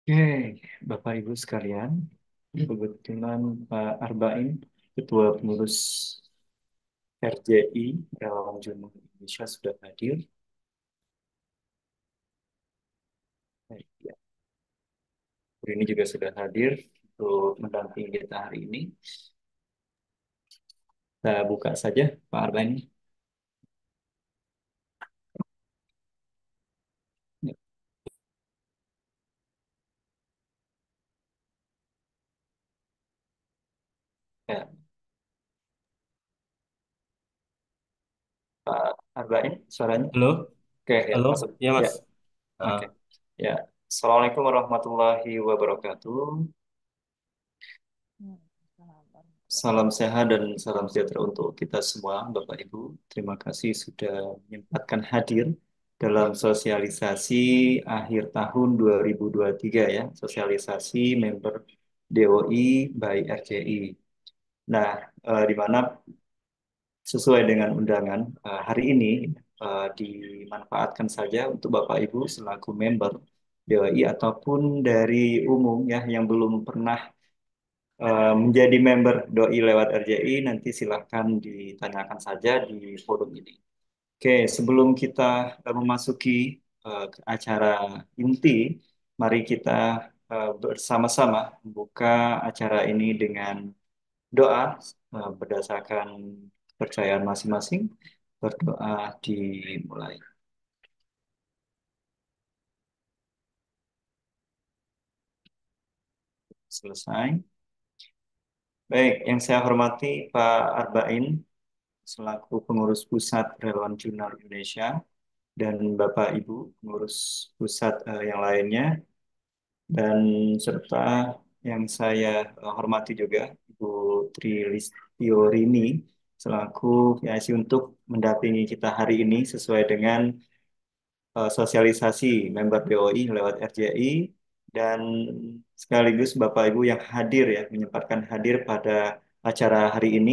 Oke, Bapak Ibu sekalian, kebetulan Pak Arba'in, Ketua Pengurus RJI Relawan Jumat Indonesia sudah hadir. Baik, ya. Ini juga sudah hadir untuk mendampingi kita hari ini. Kita buka saja, Pak Arba'in. Ya, ya, Pak Arba'in, suaranya. Halo, Oke, ya, halo, masuk. ya Ya, Mas. Ah, oke. Ya, Assalamualaikum warahmatullahi wabarakatuh. Salam sehat dan salam sejahtera untuk kita semua, Bapak Ibu. Terima kasih sudah menyempatkan hadir dalam sosialisasi akhir tahun 2023 ya, sosialisasi member DOI by RCI. Nah, di mana sesuai dengan undangan hari ini dimanfaatkan saja untuk Bapak Ibu selaku member DOI ataupun dari umum ya yang belum pernah menjadi member doi lewat RJI, nanti silahkan ditanyakan saja di forum ini. Oke, sebelum kita memasuki ke acara inti, mari kita bersama-sama membuka acara ini dengan doa berdasarkan kepercayaan masing-masing. Berdoa dimulai. Selesai. Baik, yang saya hormati Pak Arba'in selaku pengurus pusat Relawan Jurnal Indonesia, dan Bapak Ibu pengurus pusat yang lainnya, dan serta yang saya hormati juga Ibu Tri Listiorini selaku PIC untuk mendampingi kita hari ini sesuai dengan sosialisasi member BOI lewat RJI, dan sekaligus Bapak Ibu yang hadir ya menyempatkan hadir pada acara hari ini,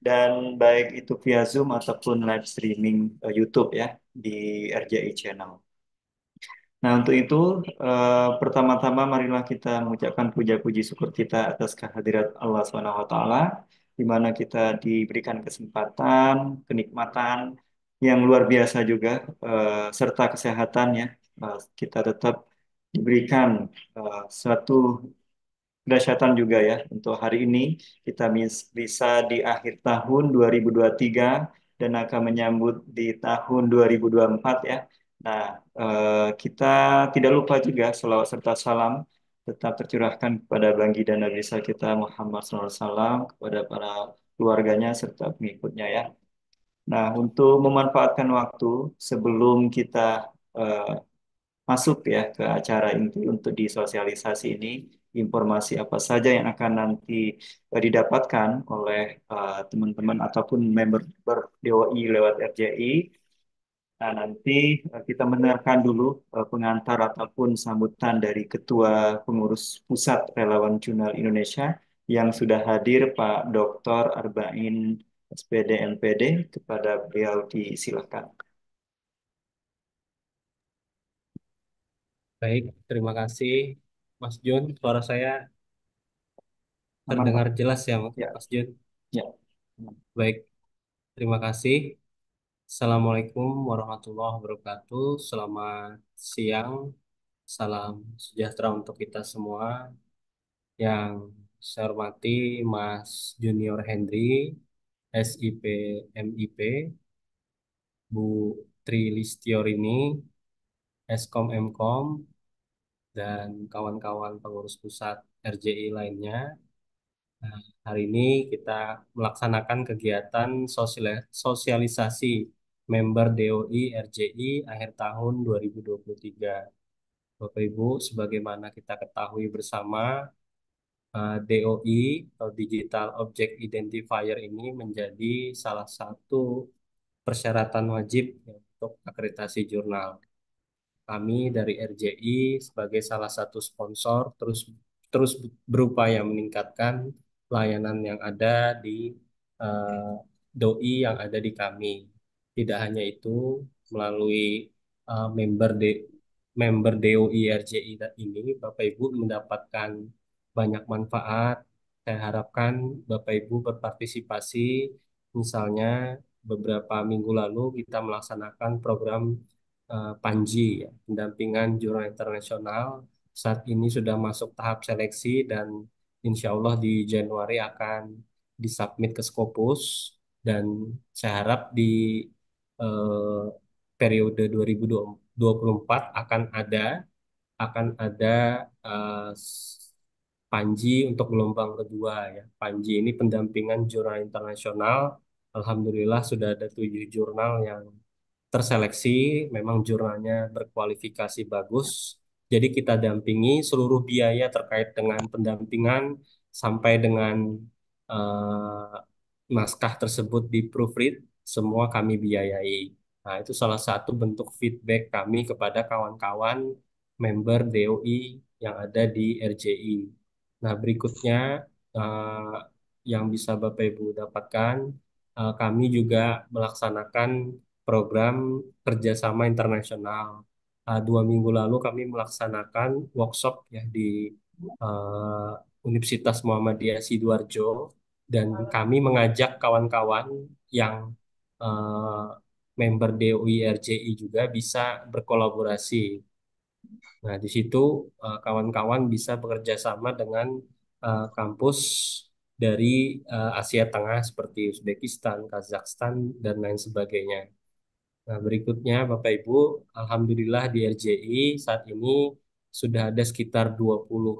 dan baik itu via Zoom ataupun live streaming YouTube ya di RJI Channel. Nah, untuk itu, pertama-tama marilah kita mengucapkan puja-puji syukur kita atas kehadirat Allah Subhanahu wa taala, di mana kita diberikan kesempatan, kenikmatan yang luar biasa juga, serta kesehatan ya. Kita tetap diberikan suatu kedahsyatan juga ya untuk hari ini kita bisa di akhir tahun 2023 dan akan menyambut di tahun 2024 ya. Nah, kita tidak lupa juga selawat serta salam tetap tercurahkan kepada Baginda dan Nabi besar kita Muhammad SAW, kepada para keluarganya serta pengikutnya ya. Nah, untuk memanfaatkan waktu sebelum kita eh, masuk ya ke acara inti untuk disosialisasi ini, informasi apa saja yang akan nanti didapatkan oleh teman-teman ataupun member DOI lewat RJI. Nah, nanti kita mendengarkan dulu pengantar ataupun sambutan dari Ketua Pengurus Pusat Relawan Jurnal Indonesia yang sudah hadir, Pak Dr. Arba'in SPD MPD. Kepada beliau disilakan. baik, terima kasih Mas Jun. Suara saya Aman, terdengar Pak? jelas ya, Ya, Mas Jun. ya. Baik, terima kasih. Assalamualaikum warahmatullahi wabarakatuh. Selamat siang, salam sejahtera untuk kita semua. Yang saya hormati Mas Junior Hendry, SIP MIP, Bu Tri Listiorini, Eskom Mkom, dan kawan-kawan pengurus pusat RJI lainnya. Nah, hari ini kita melaksanakan kegiatan sosialisasi member DOI RJI akhir tahun 2023. Bapak Ibu, sebagaimana kita ketahui bersama, DOI atau Digital Object Identifier ini menjadi salah satu persyaratan wajib untuk akreditasi jurnal. Kami dari RJI sebagai salah satu sponsor terus terus berupaya meningkatkan layanan yang ada di eh, doi yang ada di kami. Tidak hanya itu, melalui member member DOI RJI ini, Bapak Ibu mendapatkan banyak manfaat. Saya harapkan Bapak Ibu berpartisipasi. Misalnya beberapa minggu lalu kita melaksanakan program Panji, ya, pendampingan jurnal internasional. Saat ini sudah masuk tahap seleksi dan insya Allah di Januari akan disubmit ke Scopus, dan saya harap di eh, periode 2024 akan ada eh, s- Panji untuk gelombang kedua, ya. Panji ini pendampingan jurnal internasional. Alhamdulillah sudah ada 7 jurnal yang terseleksi. Memang jurnalnya berkualifikasi bagus. Jadi kita dampingi seluruh biaya terkait dengan pendampingan sampai dengan eh, naskah tersebut di proofread, semua kami biayai. Nah, itu salah satu bentuk feedback kami kepada kawan-kawan member DOI yang ada di RJI. Nah, berikutnya eh, yang bisa Bapak Ibu dapatkan, kami juga melaksanakan program kerjasama internasional. 2 minggu lalu kami melaksanakan workshop, ya, di eh, Universitas Muhammadiyah Sidoarjo, dan kami mengajak kawan-kawan yang eh, member DOI RJI juga bisa berkolaborasi. Nah, di situ kawan-kawan bisa bekerja sama dengan kampus dari Asia Tengah seperti Uzbekistan, Kazakhstan, dan lain sebagainya. Nah, berikutnya Bapak Ibu, Alhamdulillah di RJI saat ini sudah ada sekitar 20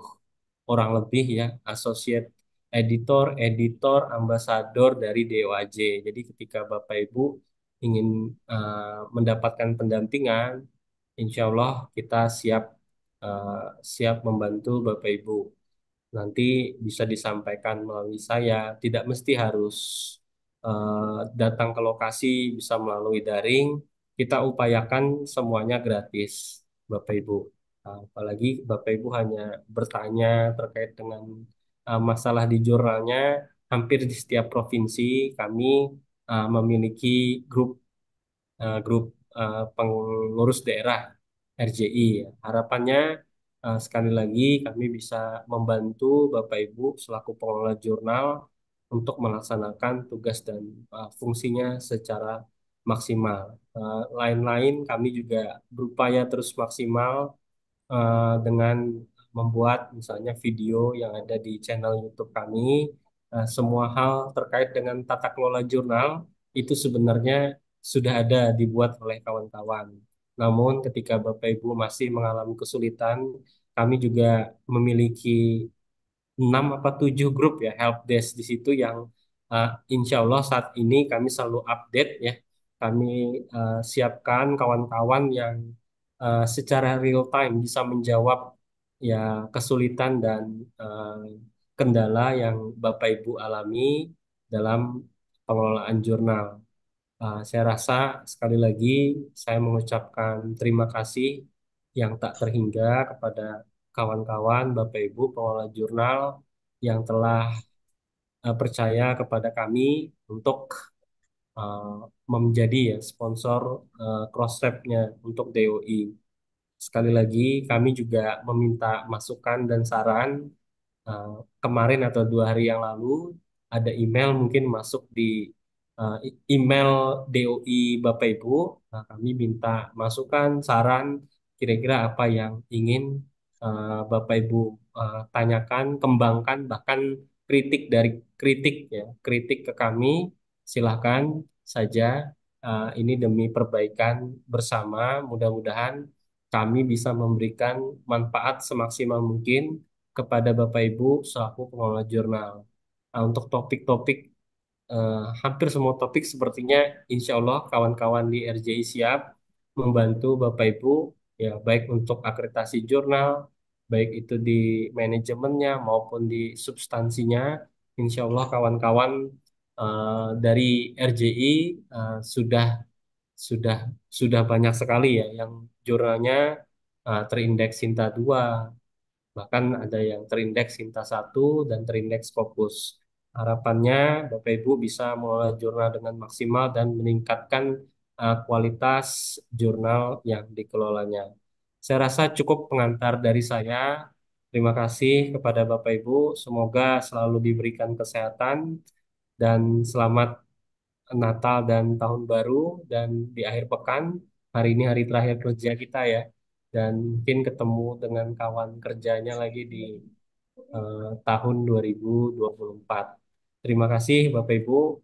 orang lebih, ya, associate editor, editor, ambasador dari DOAJ. Jadi ketika Bapak Ibu ingin mendapatkan pendampingan, insya Allah kita siap membantu Bapak Ibu. Nanti bisa disampaikan melalui saya, tidak mesti harus datang ke lokasi, bisa melalui daring. Kita upayakan semuanya gratis, Bapak Ibu. Apalagi Bapak Ibu hanya bertanya terkait dengan masalah di jurnalnya. Hampir di setiap provinsi kami memiliki grup grup pengurus daerah RJI, ya. Harapannya sekali lagi kami bisa membantu Bapak Ibu selaku pengelola jurnal untuk melaksanakan tugas dan fungsinya secara maksimal. Lain-lain kami juga berupaya terus maksimal dengan membuat misalnya video yang ada di channel YouTube kami. Semua hal terkait dengan tata kelola jurnal itu sebenarnya sudah ada dibuat oleh kawan-kawan. Namun ketika Bapak Ibu masih mengalami kesulitan, kami juga memiliki 6 apa 7 grup, ya, help desk di situ yang insya Allah saat ini kami selalu update, ya. Kami siapkan kawan-kawan yang secara real time bisa menjawab, ya, kesulitan dan eh, kendala yang Bapak Ibu alami dalam pengelolaan jurnal. Saya rasa sekali lagi saya mengucapkan terima kasih yang tak terhingga kepada kawan-kawan Bapak Ibu pengelola jurnal yang telah percaya kepada kami untuk uh, menjadi, ya, sponsor cross-rep-nya untuk DOI. Sekali lagi kami juga meminta masukan dan saran. Uh, Kemarin atau 2 hari yang lalu ada email mungkin masuk di email DOI Bapak Ibu. Nah, kami minta masukan, saran, kira-kira apa yang ingin Bapak Ibu tanyakan, kembangkan, bahkan kritik, ya, kritik ke kami, silahkan saja. Ini demi perbaikan bersama. Mudah-mudahan kami bisa memberikan manfaat semaksimal mungkin kepada Bapak Ibu selaku pengelola jurnal. Nah, untuk topik-topik, hampir semua topik sepertinya insya Allah kawan-kawan di RJI siap membantu Bapak Ibu, ya, baik untuk akreditasi jurnal, baik itu di manajemennya maupun di substansinya. Insya Allah kawan-kawan dari RJI sudah sudah sudah banyak sekali, ya, yang jurnalnya terindeks Sinta 2, bahkan ada yang terindeks Sinta 1 dan terindeks Scopus. Harapannya Bapak Ibu bisa mengelola jurnal dengan maksimal dan meningkatkan kualitas jurnal yang dikelolanya. Saya rasa cukup pengantar dari saya. Terima kasih kepada Bapak Ibu. Semoga selalu diberikan kesehatan dan selamat Natal dan Tahun Baru, dan di akhir pekan. Hari ini hari terakhir kerja kita ya. Dan mungkin ketemu dengan kawan kerjanya lagi di tahun 2024. Terima kasih Bapak Ibu.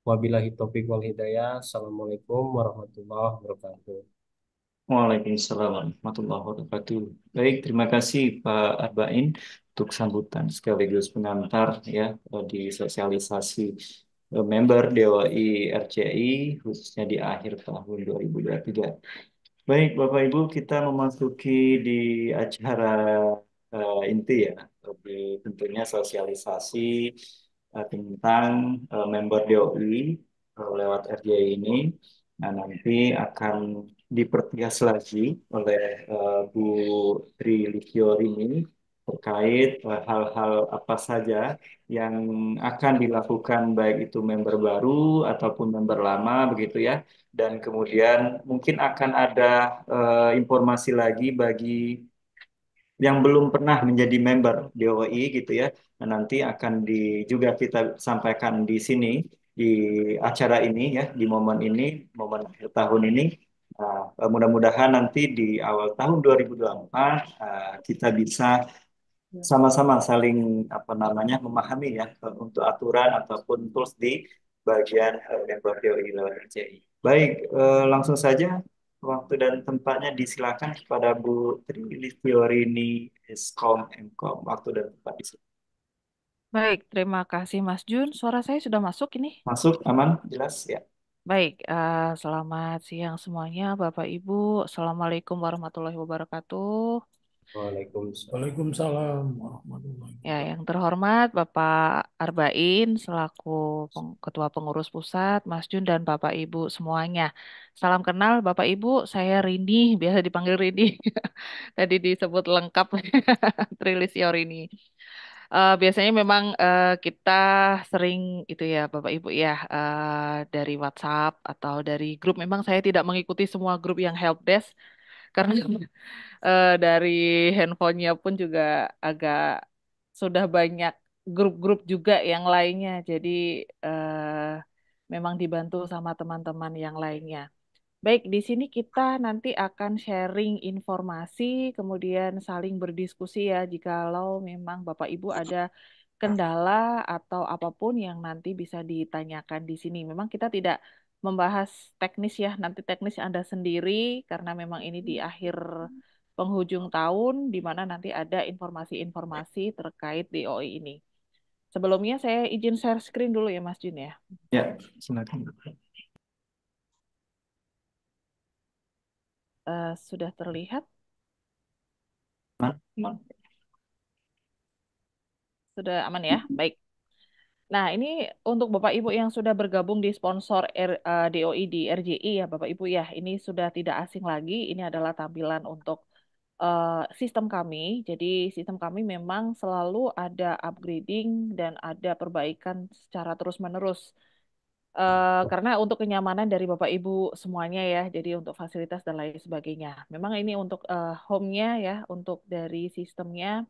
Wabillahi taufiq wal hidayah. Assalamualaikum warahmatullahi wabarakatuh. Waalaikumsalam warahmatullahi wabarakatuh. Baik, terima kasih Pak Arbain untuk sambutan sekaligus pengantar ya di sosialisasi member DOI RCI khususnya di akhir tahun 2023. Baik, Bapak Ibu, kita memasuki di acara inti ya, di tentunya sosialisasi tentang member DOI lewat RJI ini. Nah, nanti akan dipertegas lagi oleh Bu Tri Listiori terkait hal-hal apa saja yang akan dilakukan baik itu member baru ataupun member lama begitu ya. Dan kemudian mungkin akan ada informasi lagi bagi yang belum pernah menjadi member DOI gitu ya. Nah, nanti akan juga kita sampaikan di sini di acara ini ya, di momen ini, momen akhir tahun ini. Nah, mudah-mudahan nanti di awal tahun 2024 kita bisa sama-sama saling apa namanya memahami ya untuk aturan ataupun tools di bagian member DOI lewat RCI. Baik, langsung saja waktu dan tempatnya disilakan kepada Bu Tri Listiorini Eskom Mkom. Waktu dan tempat di sini. Baik, terima kasih Mas Jun. Suara saya sudah masuk ini. Masuk aman, jelas ya. Baik, selamat siang semuanya, Bapak Ibu. Assalamualaikum warahmatullahi wabarakatuh. Waalaikumsalam. Waalaikumsalam warahmatullahi Ya, wabarakatuh. yang terhormat Bapak Arbain selaku Ketua Pengurus Pusat, Mas Jun dan Bapak Ibu semuanya. Salam kenal Bapak Ibu, saya Rini, biasa dipanggil Rini. Tadi disebut lengkap Trilisio Rini. Biasanya memang kita sering itu ya Bapak Ibu ya dari WhatsApp atau dari grup. Memang saya tidak mengikuti semua grup yang helpdesk karena dari handphonenya pun juga agak sudah banyak grup-grup juga yang lainnya. Jadi memang dibantu sama teman-teman yang lainnya. Baik, di sini kita nanti akan sharing informasi, kemudian saling berdiskusi ya, jikalau memang Bapak Ibu ada kendala atau apapun yang nanti bisa ditanyakan di sini. Memang kita tidak membahas teknis ya, nanti teknis Anda sendiri, karena memang ini di akhir penghujung tahun, di mana nanti ada informasi-informasi terkait DOI ini. Sebelumnya saya izin share screen dulu ya Mas Jun ya. Ya, silakan. Sudah terlihat? Aman. Sudah aman ya? Baik. Nah, ini untuk Bapak Ibu yang sudah bergabung di sponsor DOI di RJI ya Bapak Ibu ya. Ini sudah tidak asing lagi. Ini adalah tampilan untuk sistem kami. Jadi sistem kami memang selalu ada upgrading dan ada perbaikan secara terus-menerus. Karena untuk kenyamanan dari Bapak Ibu semuanya ya. Jadi untuk fasilitas dan lain sebagainya. Memang ini untuk home-nya ya, untuk dari sistemnya.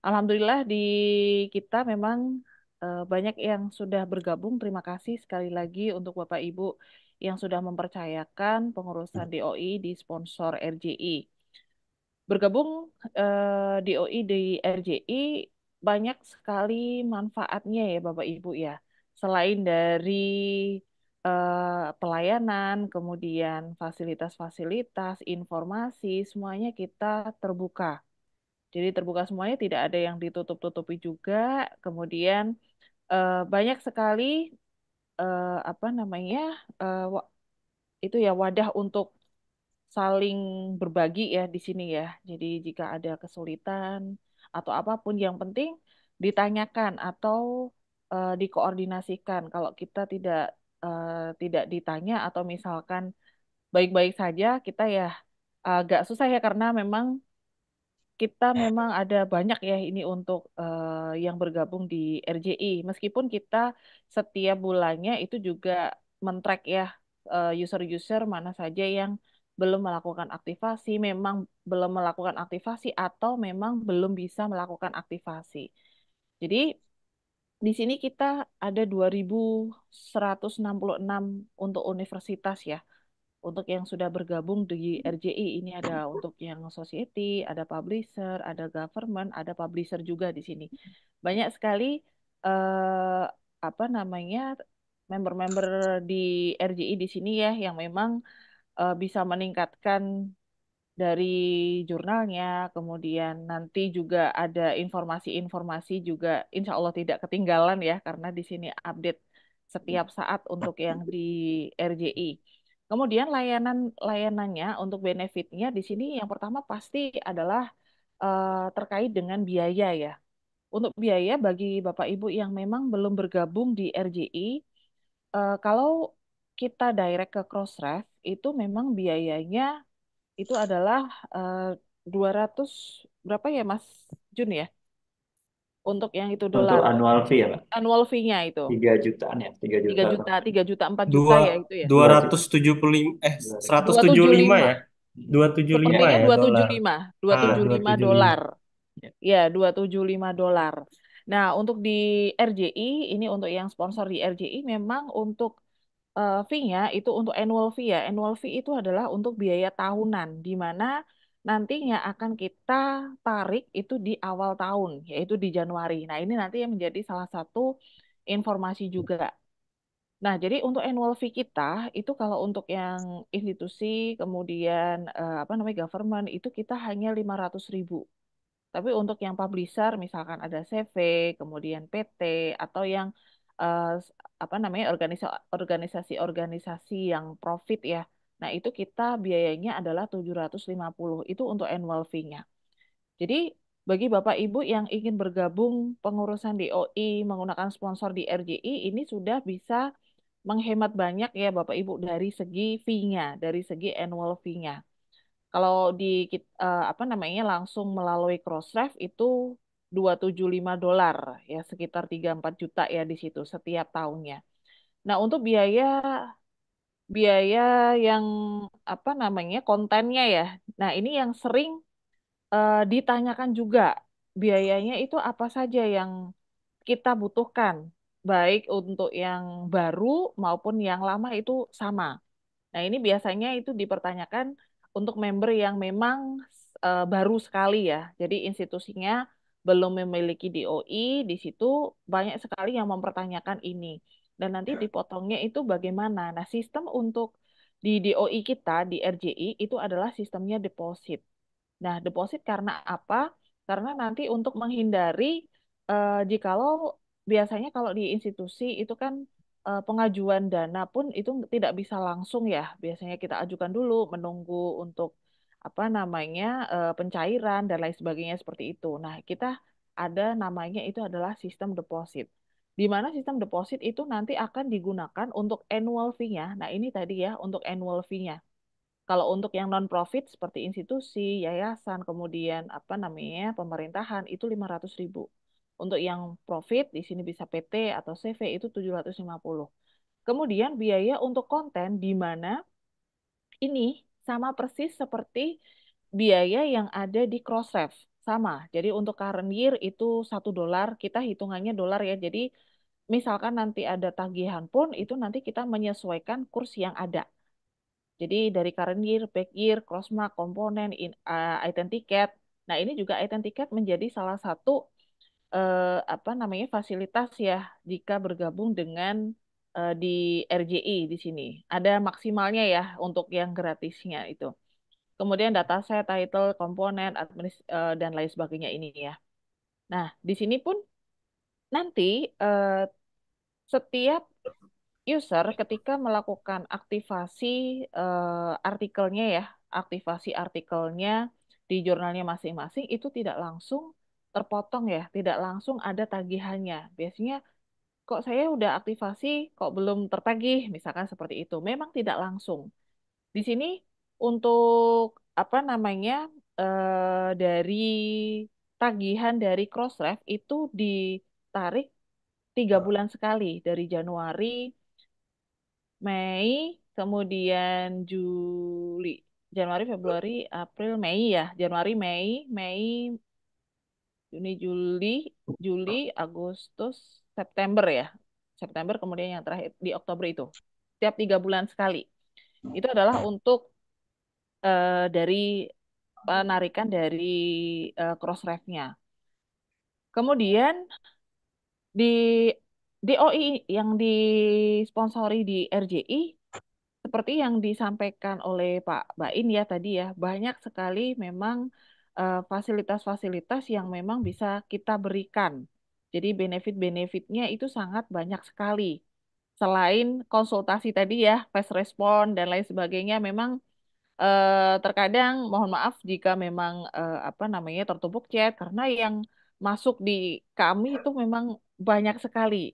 Alhamdulillah di kita memang banyak yang sudah bergabung. Terima kasih sekali lagi untuk Bapak Ibu yang sudah mempercayakan pengurusan DOI di sponsor RJI. Bergabung DOI di RJI banyak sekali manfaatnya ya Bapak Ibu ya. Selain dari pelayanan, kemudian fasilitas-fasilitas, informasi, semuanya kita terbuka. Jadi terbuka semuanya, tidak ada yang ditutup-tutupi juga. Kemudian banyak sekali apa namanya itu ya wadah untuk saling berbagi ya di sini ya. Jadi jika ada kesulitan atau apapun, yang penting ditanyakan atau dikoordinasikan. Kalau kita tidak ditanya atau misalkan baik-baik saja, kita ya agak susah ya karena memang kita memang ada banyak ya ini untuk yang bergabung di RJI. Meskipun kita setiap bulannya itu juga men-track ya user-user mana saja yang belum melakukan aktivasi, memang belum melakukan aktivasi, atau memang belum bisa melakukan aktivasi. Jadi di sini kita ada 2.166 untuk universitas ya. Untuk yang sudah bergabung di RJI ini ada untuk yang society, ada publisher, ada government, ada publisher juga di sini. Banyak sekali eh, apa namanya member-member di RJI di sini ya yang memang bisa meningkatkan dari jurnalnya, kemudian nanti juga ada informasi-informasi juga, insya Allah tidak ketinggalan ya, karena di sini update setiap saat untuk yang di RJI. Kemudian layanannya untuk benefitnya di sini yang pertama pasti adalah terkait dengan biaya ya. Untuk biaya bagi Bapak Ibu yang memang belum bergabung di RJI, kalau kita direct ke Crossref itu memang biayanya itu adalah eh, 200 berapa ya Mas Jun ya? Untuk yang itu Untuk dolar. annual fee ya, Pak. Annual fee-nya itu 3 jutaan ya, 3 3 juta atau juta, 3 juta, 4 juta dua ya itu ya. dua 2 juta. ratus tujuh puluh lima seratus tujuh puluh lima 275. ya, 275 Sepertinya ya dolar. 275, Ah, Ya, 275 275. dolar. ya. Ya, 275 dolar. Nah, untuk di RJI, ini untuk yang sponsor di RJI memang untuk fee-nya itu untuk annual fee ya. Annual fee itu adalah untuk biaya tahunan, di mana nantinya akan kita tarik itu di awal tahun, yaitu di Januari. Nah, ini nanti yang menjadi salah satu informasi juga. Nah, jadi untuk annual fee kita itu kalau untuk yang institusi, kemudian apa namanya government itu kita hanya 500.000. Tapi untuk yang publisher, misalkan ada CV, kemudian PT, atau yang apa namanya organisasi-organisasi yang profit ya. Nah, itu kita biayanya adalah 750. Itu untuk annual fee-nya. Jadi, bagi Bapak Ibu yang ingin bergabung pengurusan DOI menggunakan sponsor di RJI, ini sudah bisa menghemat banyak ya Bapak Ibu dari segi fee-nya, dari segi annual fee-nya. Kalau di apa namanya langsung melalui Crossref itu 275 dolar ya sekitar 3-4 juta ya di situ setiap tahunnya. Nah, untuk biaya biaya yang apa namanya kontennya ya. Nah, ini yang sering ditanyakan juga biayanya itu apa saja yang kita butuhkan baik untuk yang baru maupun yang lama itu sama. Nah, ini biasanya itu dipertanyakan untuk member yang memang baru sekali ya. Jadi institusinya belum memiliki DOI, di situ banyak sekali yang mempertanyakan ini. Dan nanti dipotongnya itu bagaimana? Nah, sistem untuk di DOI kita, di RJI, itu adalah sistemnya deposit. Nah, deposit karena apa? Karena nanti untuk menghindari jikalau biasanya kalau di institusi itu kan pengajuan dana pun itu tidak bisa langsung ya. Biasanya kita ajukan dulu, menunggu untuk apa namanya pencairan dan lain sebagainya seperti itu. Nah, kita ada namanya itu adalah sistem deposit. Di mana sistem deposit itu nanti akan digunakan untuk annual fee-nya. Nah, ini tadi ya untuk annual fee-nya. Kalau untuk yang non-profit seperti institusi, yayasan, kemudian apa namanya pemerintahan itu 500.000. Untuk yang profit di sini bisa PT atau CV itu 750. Kemudian biaya untuk konten di mana ini sama persis seperti biaya yang ada di Crossref. Sama. Jadi untuk current year itu 1 dolar, kita hitungannya dolar ya. Jadi misalkan nanti ada tagihan pun itu nanti kita menyesuaikan kurs yang ada. Jadi dari current year, back year, crossmark, komponen, item tiket. Nah, ini juga item tiket menjadi salah satu apa namanya fasilitas ya jika bergabung dengan di RJI di sini. Ada maksimalnya ya untuk yang gratisnya itu. Kemudian dataset, title, komponen, dan lain sebagainya ini ya. Nah, di sini pun nanti setiap user ketika melakukan aktivasi artikelnya ya, aktivasi artikelnya di jurnalnya masing-masing itu tidak langsung terpotong ya, tidak langsung ada tagihannya. Biasanya kok saya udah aktivasi kok belum tertagih, misalkan seperti itu. Memang tidak langsung. Di sini untuk apa namanya dari tagihan dari Crossref itu ditarik 3 bulan sekali dari Januari, Mei, kemudian Juli. Januari, Februari, April, Mei ya. Januari, Mei, Mei, Juni, Juli, Juli, Agustus, September ya. September kemudian yang terakhir di Oktober itu. Setiap 3 bulan sekali. Itu adalah untuk dari penarikan dari cross ref-nya. Kemudian di DOI yang disponsori di RJI seperti yang disampaikan oleh Pak Bain ya tadi ya, banyak sekali memang fasilitas-fasilitas yang memang bisa kita berikan. Jadi benefit-benefitnya itu sangat banyak sekali. Selain konsultasi tadi ya, fast respon dan lain sebagainya, memang terkadang mohon maaf jika memang apa namanya tertumpuk chat karena yang masuk di kami itu memang banyak sekali.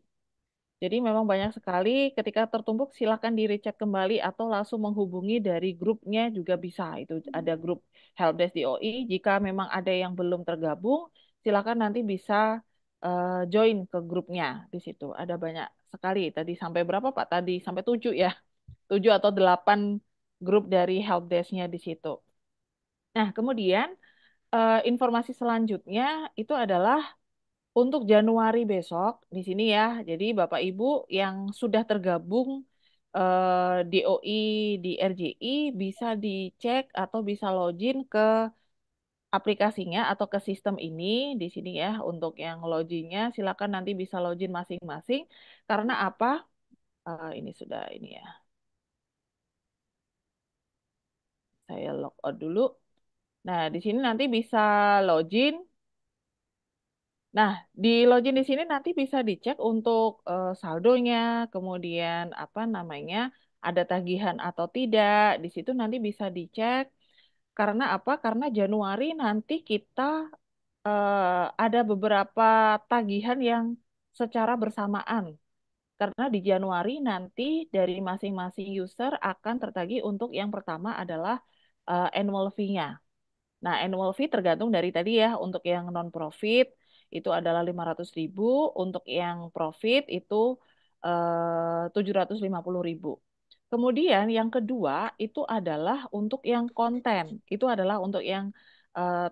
Jadi memang banyak sekali ketika tertumpuk silakan di-recheck kembali atau langsung menghubungi dari grupnya juga bisa. Itu ada grup Helpdesk DOI. Jika memang ada yang belum tergabung, silakan nanti bisa join ke grupnya di situ. Ada banyak sekali. Tadi sampai berapa Pak? Tadi sampai 7 ya. 7 atau 8 grup dari Helpdesk-nya di situ. Nah, kemudian informasi selanjutnya itu adalah untuk Januari besok di sini ya. Jadi Bapak Ibu yang sudah tergabung DOI di RJI bisa dicek atau bisa login ke aplikasinya atau ke sistem ini di sini ya. Untuk yang loginnya silakan nanti bisa login masing-masing. Karena apa? Ini sudah ini ya. Saya log out dulu. Nah, di sini nanti bisa login. Nah, di login di sini nanti bisa dicek untuk saldonya, kemudian apa namanya, ada tagihan atau tidak. Di situ nanti bisa dicek. Karena apa? Karena Januari nanti kita ada beberapa tagihan yang secara bersamaan. Karena di Januari nanti dari masing-masing user akan tertagih untuk yang pertama adalah annual fee-nya. Nah, annual fee tergantung dari tadi ya, untuk yang non-profit itu adalah 500.000, untuk yang profit itu 750.000. Kemudian yang kedua itu adalah untuk yang konten. Itu adalah untuk yang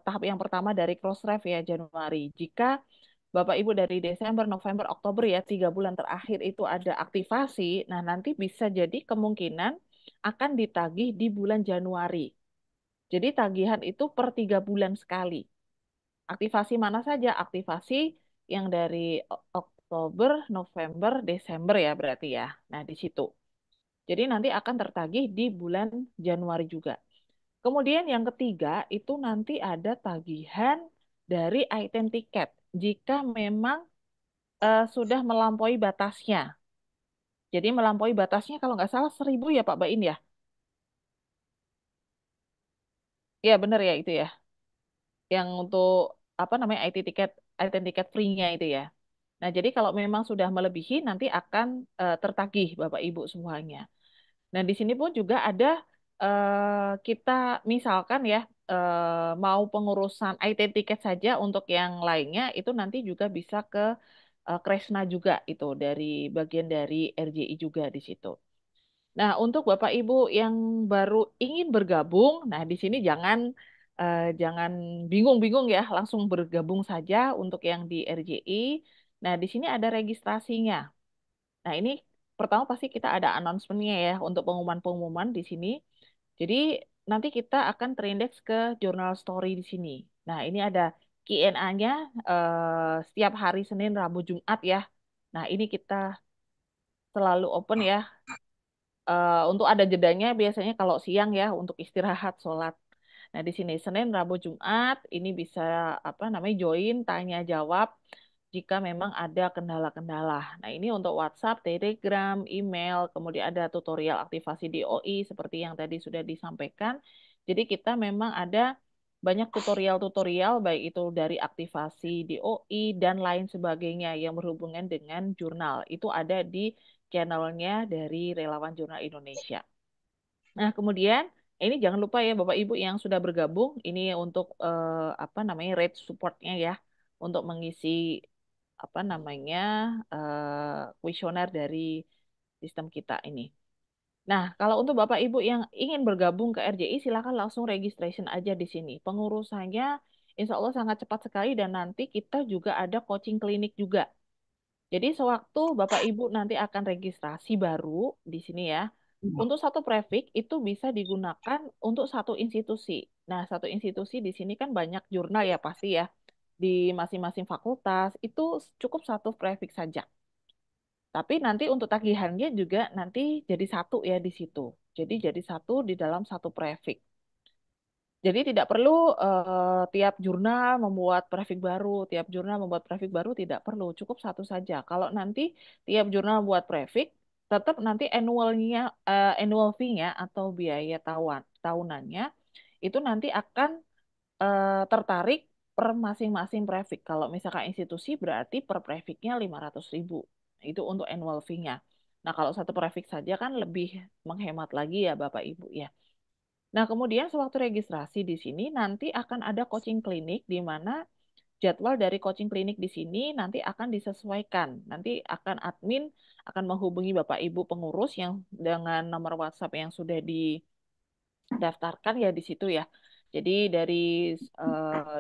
tahap yang pertama dari Crossref ya Januari. Jika Bapak Ibu dari Desember, November, Oktober ya 3 bulan terakhir itu ada aktivasi, nah nanti bisa jadi kemungkinan akan ditagih di bulan Januari. Jadi tagihan itu per 3 bulan sekali. Aktivasi mana saja? Aktivasi yang dari Oktober, November, Desember ya berarti ya. Nah di situ. Jadi nanti akan tertagih di bulan Januari juga. Kemudian yang ketiga itu nanti ada tagihan dari item tiket. Jika memang sudah melampaui batasnya. Jadi melampaui batasnya kalau nggak salah 1.000 ya Pak Bain ya. Iya benar ya itu ya. Yang untuk apa namanya IT tiket, item tiket free-nya itu ya. Nah, jadi kalau memang sudah melebihi nanti akan tertagih Bapak Ibu semuanya. Nah, di sini pun juga ada kita misalkan ya mau pengurusan item tiket saja untuk yang lainnya itu nanti juga bisa ke Kresna juga itu dari bagian dari RJI juga di situ. Nah, untuk Bapak Ibu yang baru ingin bergabung, nah di sini jangan bingung-bingung ya, langsung bergabung saja untuk yang di RJI. Nah, di sini ada registrasinya. Nah, ini pertama pasti kita ada announcement-nya ya untuk pengumuman-pengumuman di sini. Jadi nanti kita akan terindeks ke Journal Story di sini. Nah, ini ada Q&A-nya setiap hari Senin, Rabu, Jumat ya. Nah, ini kita selalu open ya. Untuk ada jedanya biasanya kalau siang ya untuk istirahat sholat. Nah di sini Senin, Rabu, Jumat ini bisa apa namanya join tanya jawab jika memang ada kendala-kendala. Nah ini untuk WhatsApp, Telegram, email, kemudian ada tutorial aktivasi DOI seperti yang tadi sudah disampaikan. Jadi kita memang ada banyak tutorial-tutorial baik itu dari aktivasi DOI dan lain sebagainya yang berhubungan dengan jurnal. Itu ada di channelnya dari Relawan Jurnal Indonesia. Nah, kemudian ini jangan lupa ya Bapak Ibu yang sudah bergabung, ini untuk apa namanya rate supportnya ya, untuk mengisi apa namanya kuesioner dari sistem kita ini. Nah, kalau untuk Bapak Ibu yang ingin bergabung ke RJI, silakan langsung registration aja di sini. Pengurusannya insya Allah sangat cepat sekali dan nanti kita juga ada coaching klinik juga. Jadi sewaktu Bapak Ibu nanti akan registrasi baru di sini ya, untuk satu prefik itu bisa digunakan untuk satu institusi. Nah, satu institusi di sini kan banyak jurnal ya pasti ya. Di masing-masing fakultas itu cukup satu prefik saja. Tapi nanti untuk tagihannya juga nanti jadi satu ya di situ. Jadi satu di dalam satu prefik. Jadi tidak perlu tiap jurnal membuat prefik baru, tiap jurnal membuat prefik baru tidak perlu, cukup satu saja. Kalau nanti tiap jurnal buat prefik, tetap nanti annual fee-nya atau biaya tahunannya itu nanti akan tertarik per masing-masing prefik. Kalau misalkan institusi berarti per prefiknya 500.000. Itu untuk annual fee-nya. Nah, kalau satu prefik saja kan lebih menghemat lagi ya Bapak Ibu ya. Nah, kemudian sewaktu registrasi di sini nanti akan ada coaching klinik di mana jadwal dari coaching klinik di sini nanti akan disesuaikan. Nanti akan admin akan menghubungi Bapak Ibu pengurus yang dengan nomor WhatsApp yang sudah didaftarkan ya di situ ya. Jadi dari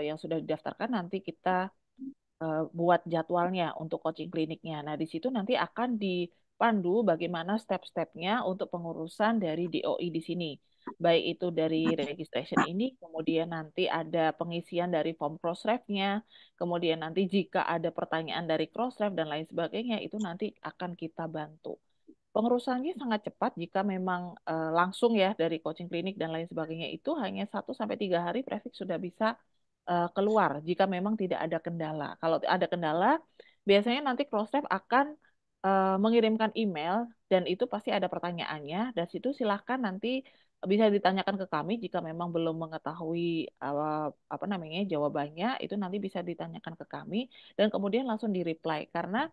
yang sudah didaftarkan nanti kita buat jadwalnya untuk coaching kliniknya. Nah, di situ nanti akan dipandu bagaimana step-stepnya untuk pengurusan dari DOI di sini. Baik itu dari registration ini, kemudian nanti ada pengisian dari form crossref-nya, kemudian nanti jika ada pertanyaan dari crossref dan lain sebagainya, itu nanti akan kita bantu. Pengurusannya sangat cepat jika memang langsung ya dari coaching klinik dan lain sebagainya itu hanya 1 sampai 3 hari prefix sudah bisa keluar jika memang tidak ada kendala. Kalau ada kendala, biasanya nanti Crosstep akan mengirimkan email dan itu pasti ada pertanyaannya. Dan situ silahkan nanti bisa ditanyakan ke kami jika memang belum mengetahui apa namanya jawabannya, itu nanti bisa ditanyakan ke kami dan kemudian langsung di-reply karena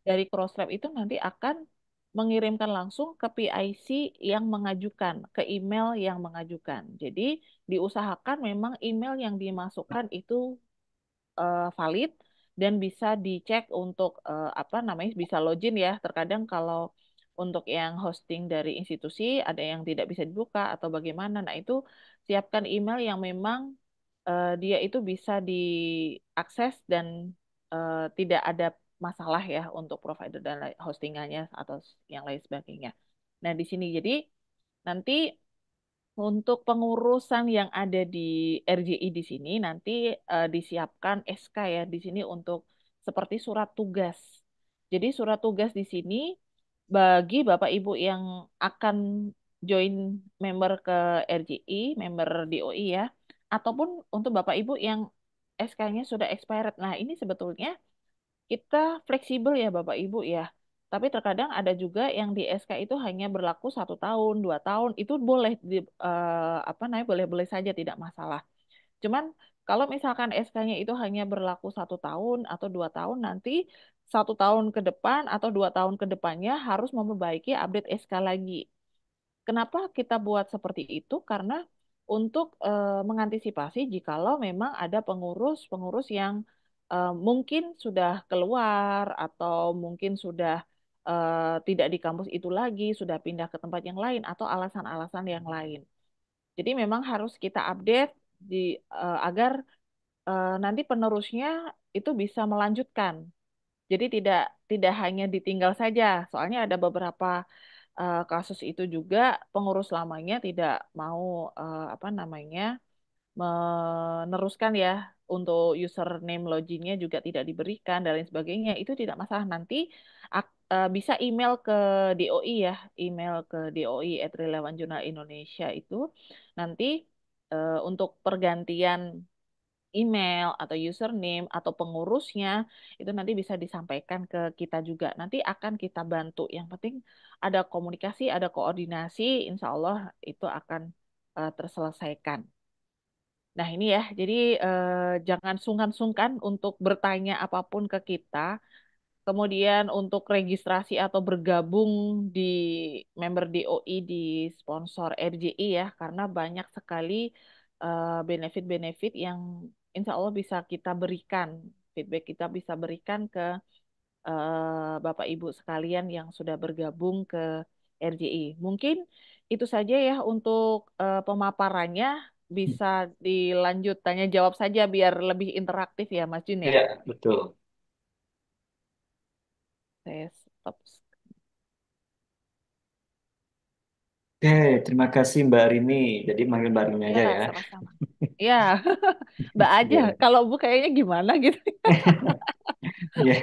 dari Crosstrap itu nanti akan mengirimkan langsung ke PIC yang mengajukan, ke email yang mengajukan. Jadi diusahakan memang email yang dimasukkan itu valid dan bisa dicek untuk apa namanya bisa login ya. Terkadang kalau untuk yang hosting dari institusi ada yang tidak bisa dibuka atau bagaimana. Nah, itu siapkan email yang memang dia itu bisa diakses dan tidak ada masalah ya untuk provider dan hostingannya atau yang lain sebagainya. Nah, di sini jadi nanti untuk pengurusan yang ada di RJI di sini nanti disiapkan SK ya di sini untuk seperti surat tugas. Jadi surat tugas di sini bagi Bapak Ibu yang akan join member ke RJI, member DOI ya, ataupun untuk Bapak Ibu yang SK-nya sudah expired. Nah, ini sebetulnya kita fleksibel ya Bapak Ibu ya. Tapi terkadang ada juga yang di SK itu hanya berlaku 1 tahun, 2 tahun, itu boleh apa namanya boleh-boleh saja tidak masalah. Cuman kalau misalkan SK-nya itu hanya berlaku 1 tahun atau 2 tahun, nanti 1 tahun ke depan atau 2 tahun ke depannya harus memperbaiki update SK lagi. Kenapa kita buat seperti itu? Karena untuk mengantisipasi jikalau memang ada pengurus-pengurus yang mungkin sudah keluar atau mungkin sudah tidak di kampus itu lagi, sudah pindah ke tempat yang lain atau alasan-alasan yang lain. Jadi memang harus kita update agar nanti penerusnya itu bisa melanjutkan. Jadi tidak tidak hanya ditinggal saja. Soalnya ada beberapa kasus itu juga pengurus lamanya tidak mau apa namanya meneruskan ya untuk username loginnya juga tidak diberikan dan lain sebagainya. Itu tidak masalah nanti bisa email ke DOI ya, email ke DOI @relawan Jurnal Indonesia itu nanti untuk pergantian email atau username atau pengurusnya itu nanti bisa disampaikan ke kita juga. Nanti akan kita bantu. Yang penting ada komunikasi, ada koordinasi, insya Allah itu akan terselesaikan. Nah ini ya, jadi jangan sungkan-sungkan untuk bertanya apapun ke kita. Kemudian untuk registrasi atau bergabung di member DOI di sponsor RJI ya, karena banyak sekali benefit-benefit yang insya Allah bisa kita berikan, feedback kita bisa berikan ke Bapak Ibu sekalian yang sudah bergabung ke RJI. Mungkin itu saja ya untuk pemaparannya. Bisa dilanjut tanya jawab saja biar lebih interaktif ya Mas Jun ya. Iya, betul. Saya stop. Oke, terima kasih Mbak Rini. Jadi manggil Mbak Rini Ya, aja ya. sama-sama. Ya, Mbak aja. Ya. Kalau Bu kayaknya gimana gitu. Ya.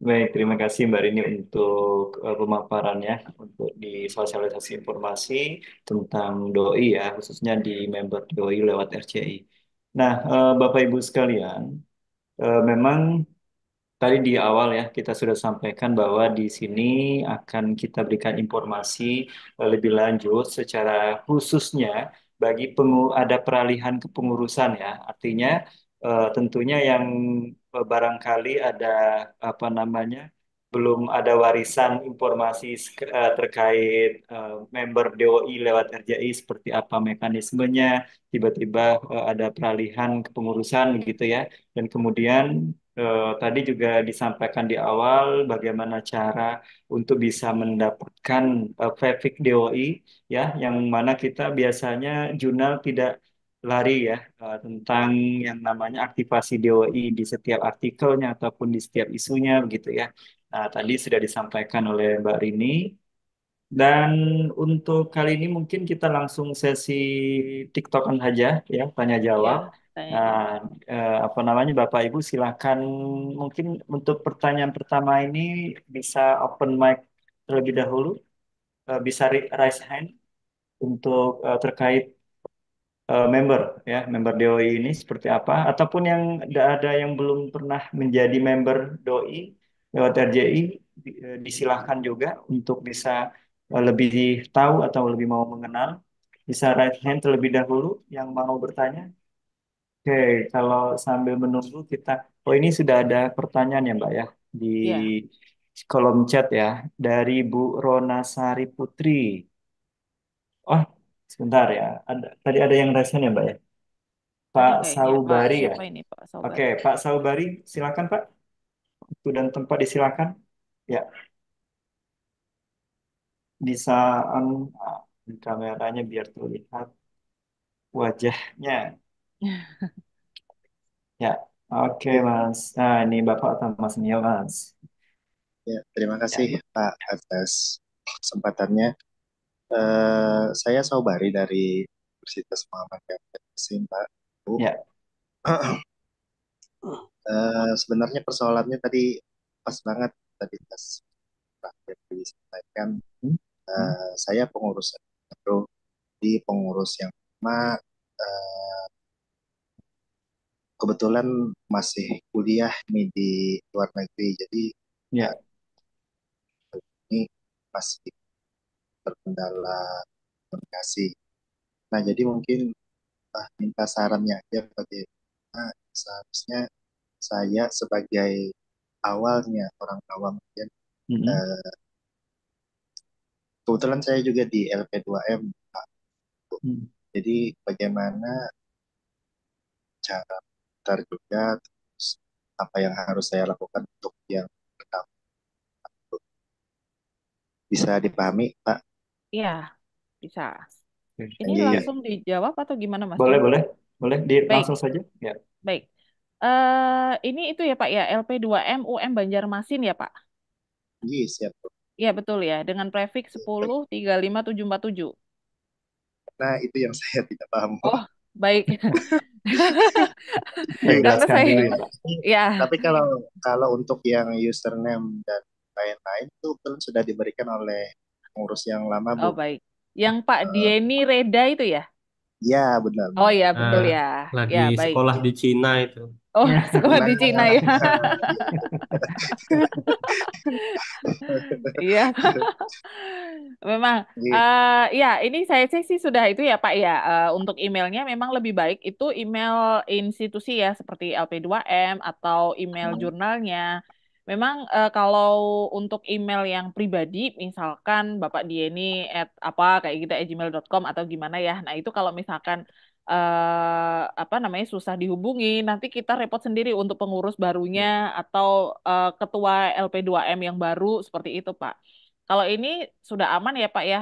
Baik, terima kasih Mbak Rini untuk pemaparannya, untuk di sosialisasi informasi tentang DOI ya, khususnya di member DOI lewat RCI. Nah, Bapak Ibu sekalian, memang tadi di awal ya kita sudah sampaikan bahwa di sini akan kita berikan informasi lebih lanjut secara khususnya bagi ada peralihan kepengurusan ya. Artinya tentunya yang barangkali ada apa namanya belum ada warisan informasi terkait member DOI lewat RJI seperti apa mekanismenya, tiba-tiba ada peralihan kepengurusan gitu ya. Dan kemudian tadi juga disampaikan di awal bagaimana cara untuk bisa mendapatkan Vivik DOI ya, yang mana kita biasanya jurnal tidak lari ya tentang yang namanya aktivasi DOI di setiap artikelnya ataupun di setiap isunya begitu ya. Nah, tadi sudah disampaikan oleh Mbak Rini. Dan untuk kali ini mungkin kita langsung sesi TikTokan saja ya, tanya Ya, jawab. tanya Nah, jawab. apa namanya Bapak Ibu silakan mungkin untuk pertanyaan pertama ini bisa open mic terlebih dahulu, bisa raise hand untuk terkait member ya, member DOI ini seperti apa ataupun yang ada yang belum pernah menjadi member DOI lewat RJI disilahkan juga untuk bisa lebih tahu atau lebih mau mengenal, bisa raise hand terlebih dahulu yang mau bertanya. Oke, kalau sambil menunggu kita, oh ini sudah ada pertanyaan ya Mbak ya di Ya, kolom chat ya dari Bu Rona Sari Putri. Oh, sebentar ya. Tadi ada yang raise hand ya Mbak ya. ada Pak kayaknya. Pak, Saubari ya. siapa ini Pak Oke, Saubari? Pak Saubari, silakan Pak. Waktu dan tempat disilakan. Ya, bisa kameranya biar terlihat wajahnya. Ya, oke Ya, Mas. Nah, ini Bapak atau Mas Mio, Mas. ya, terima kasih Ya, Pak atas kesempatannya. Saya Saubari dari Universitas Muhammadiyah Yasin, Pak. Bu. ya, Sebenarnya persoalannya tadi pas banget tadi pas terakhir disampaikan. hmm, hmm, Saya pengurus baru di pengurus yang lama. eh, Kebetulan masih kuliah nih di luar negeri, jadi ya, eh, ini masih terkendala komunikasi. Nah, jadi mungkin minta sarannya aja bagaimana seharusnya saya sebagai awalnya orang awam ya, hmm, eh, kebetulan saya juga di LP2M Pak. hmm. Jadi bagaimana cara daftar juga, terus apa yang harus saya lakukan untuk yang pertama, bisa dipahami Pak? Iya, bisa. Oke. Ini Iya, langsung dijawab atau gimana Mas Boleh, Jun? boleh, boleh. Baik, Langsung saja. Ya, baik. Ini itu ya Pak ya, LP2M UM Banjarmasin ya Pak? iya siap. Iya betul ya, dengan prefix 1035747. Nah, itu yang saya tidak paham. Oh, baik. saya Karena jelaskan saya, dulu ya Pak. ya, Tapi kalau kalau untuk yang username dan lain-lain itu kan sudah diberikan oleh pengurus yang lama, oh Bu. baik. Yang Pak Eh, Dieni Reda itu ya? ya, benar, Oh benar. ya, betul Nah, ya. lagi Ya, baik. sekolah di Cina itu. Oh, sekolah Nah, di Cina ya. Iya. Memang, Jadi, ya ini saya cek sih sudah itu ya Pak ya. Untuk emailnya memang lebih baik itu email institusi ya seperti LP2M atau email jurnalnya. Memang kalau untuk email yang pribadi, misalkan Bapak Dieni at apa kayak gitu @gmail.com atau gimana ya. Nah itu kalau misalkan apa namanya susah dihubungi, nanti kita repot sendiri untuk pengurus barunya atau ketua LP2M yang baru seperti itu Pak. Kalau ini sudah aman ya Pak ya,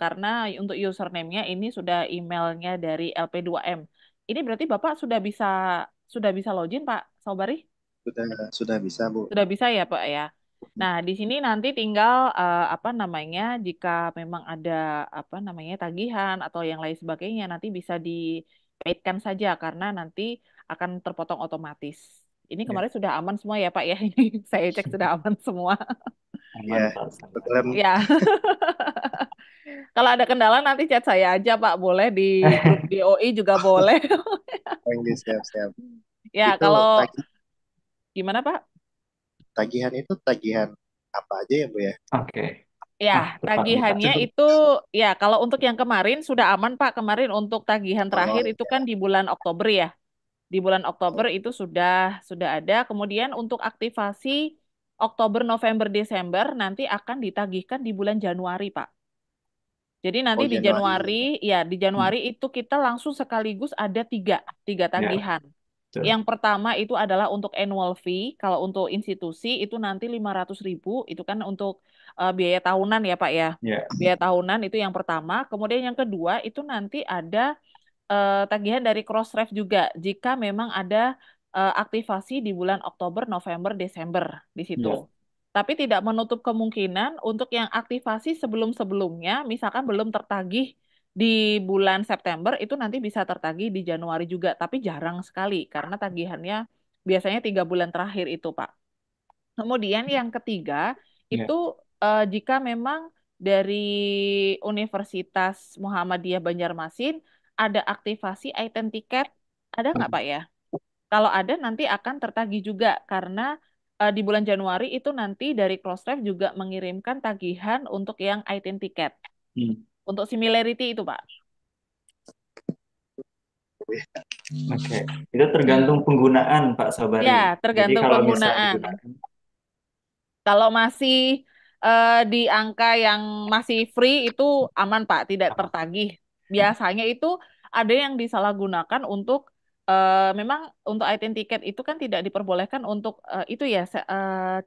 karena untuk username-nya ini sudah emailnya dari LP2M. Ini berarti Bapak sudah bisa login Pak Saubari? Sudah bisa, Bu. Sudah bisa ya Pak ya. Nah, di sini nanti tinggal apa namanya, jika memang ada apa namanya tagihan atau yang lain sebagainya, nanti bisa dipaidkan saja karena nanti akan terpotong otomatis. Ini Ya, kemarin sudah aman semua ya Pak ya. Ini saya cek sudah aman semua. aman Ya, Pak Sabari. kebetulan. Ya, kalau ada kendala nanti chat saya aja Pak. Boleh di grup DOI juga boleh. Oke, siap-siap. Ya, Itu kalau gimana Pak? tagihan itu tagihan apa aja ya, Bu ya? Oke. Ya, Tepat nih Pak. tagihannya Cukup. itu ya kalau untuk yang kemarin sudah aman Pak. Kemarin untuk tagihan Oh, terakhir itu kan di bulan Oktober ya. Di bulan Oktober oh, itu sudah ada. Kemudian untuk aktivasi Oktober, November, Desember nanti akan ditagihkan di bulan Januari Pak. Jadi nanti oh, di Januari. Januari, ya di Hmm. Januari itu kita langsung sekaligus ada tiga Ya, tagihan. betul. Yang pertama itu adalah untuk annual fee. Kalau untuk institusi itu nanti 500.000, itu kan untuk biaya tahunan ya Pak ya. Ya, Biaya tahunan itu yang pertama. Kemudian yang kedua itu nanti ada tagihan dari Crossref juga jika memang ada aktivasi di bulan Oktober, November, Desember di situ. ya, Tapi tidak menutup kemungkinan untuk yang aktivasi sebelum-sebelumnya, misalkan belum tertagih di bulan September, itu nanti bisa tertagih di Januari juga. Tapi jarang sekali karena tagihannya biasanya 3 bulan terakhir itu, Pak. Kemudian yang ketiga ya. itu jika memang dari Universitas Muhammadiyah Banjarmasin ada aktivasi item tiket, ada nggak Pak ya? Kalau ada nanti akan tertagih juga karena di bulan Januari itu nanti dari Crossref juga mengirimkan tagihan untuk yang item tiket. Hmm. Untuk similarity itu Pak. Oke. Itu tergantung penggunaan Pak Ya, Sabari. Jadi tergantung kalau misal penggunaan. digunakan, Kalau masih di angka yang masih free itu aman Pak, tidak tertagih. Biasanya itu ada yang disalahgunakan untuk memang untuk item tiket itu kan tidak diperbolehkan untuk itu ya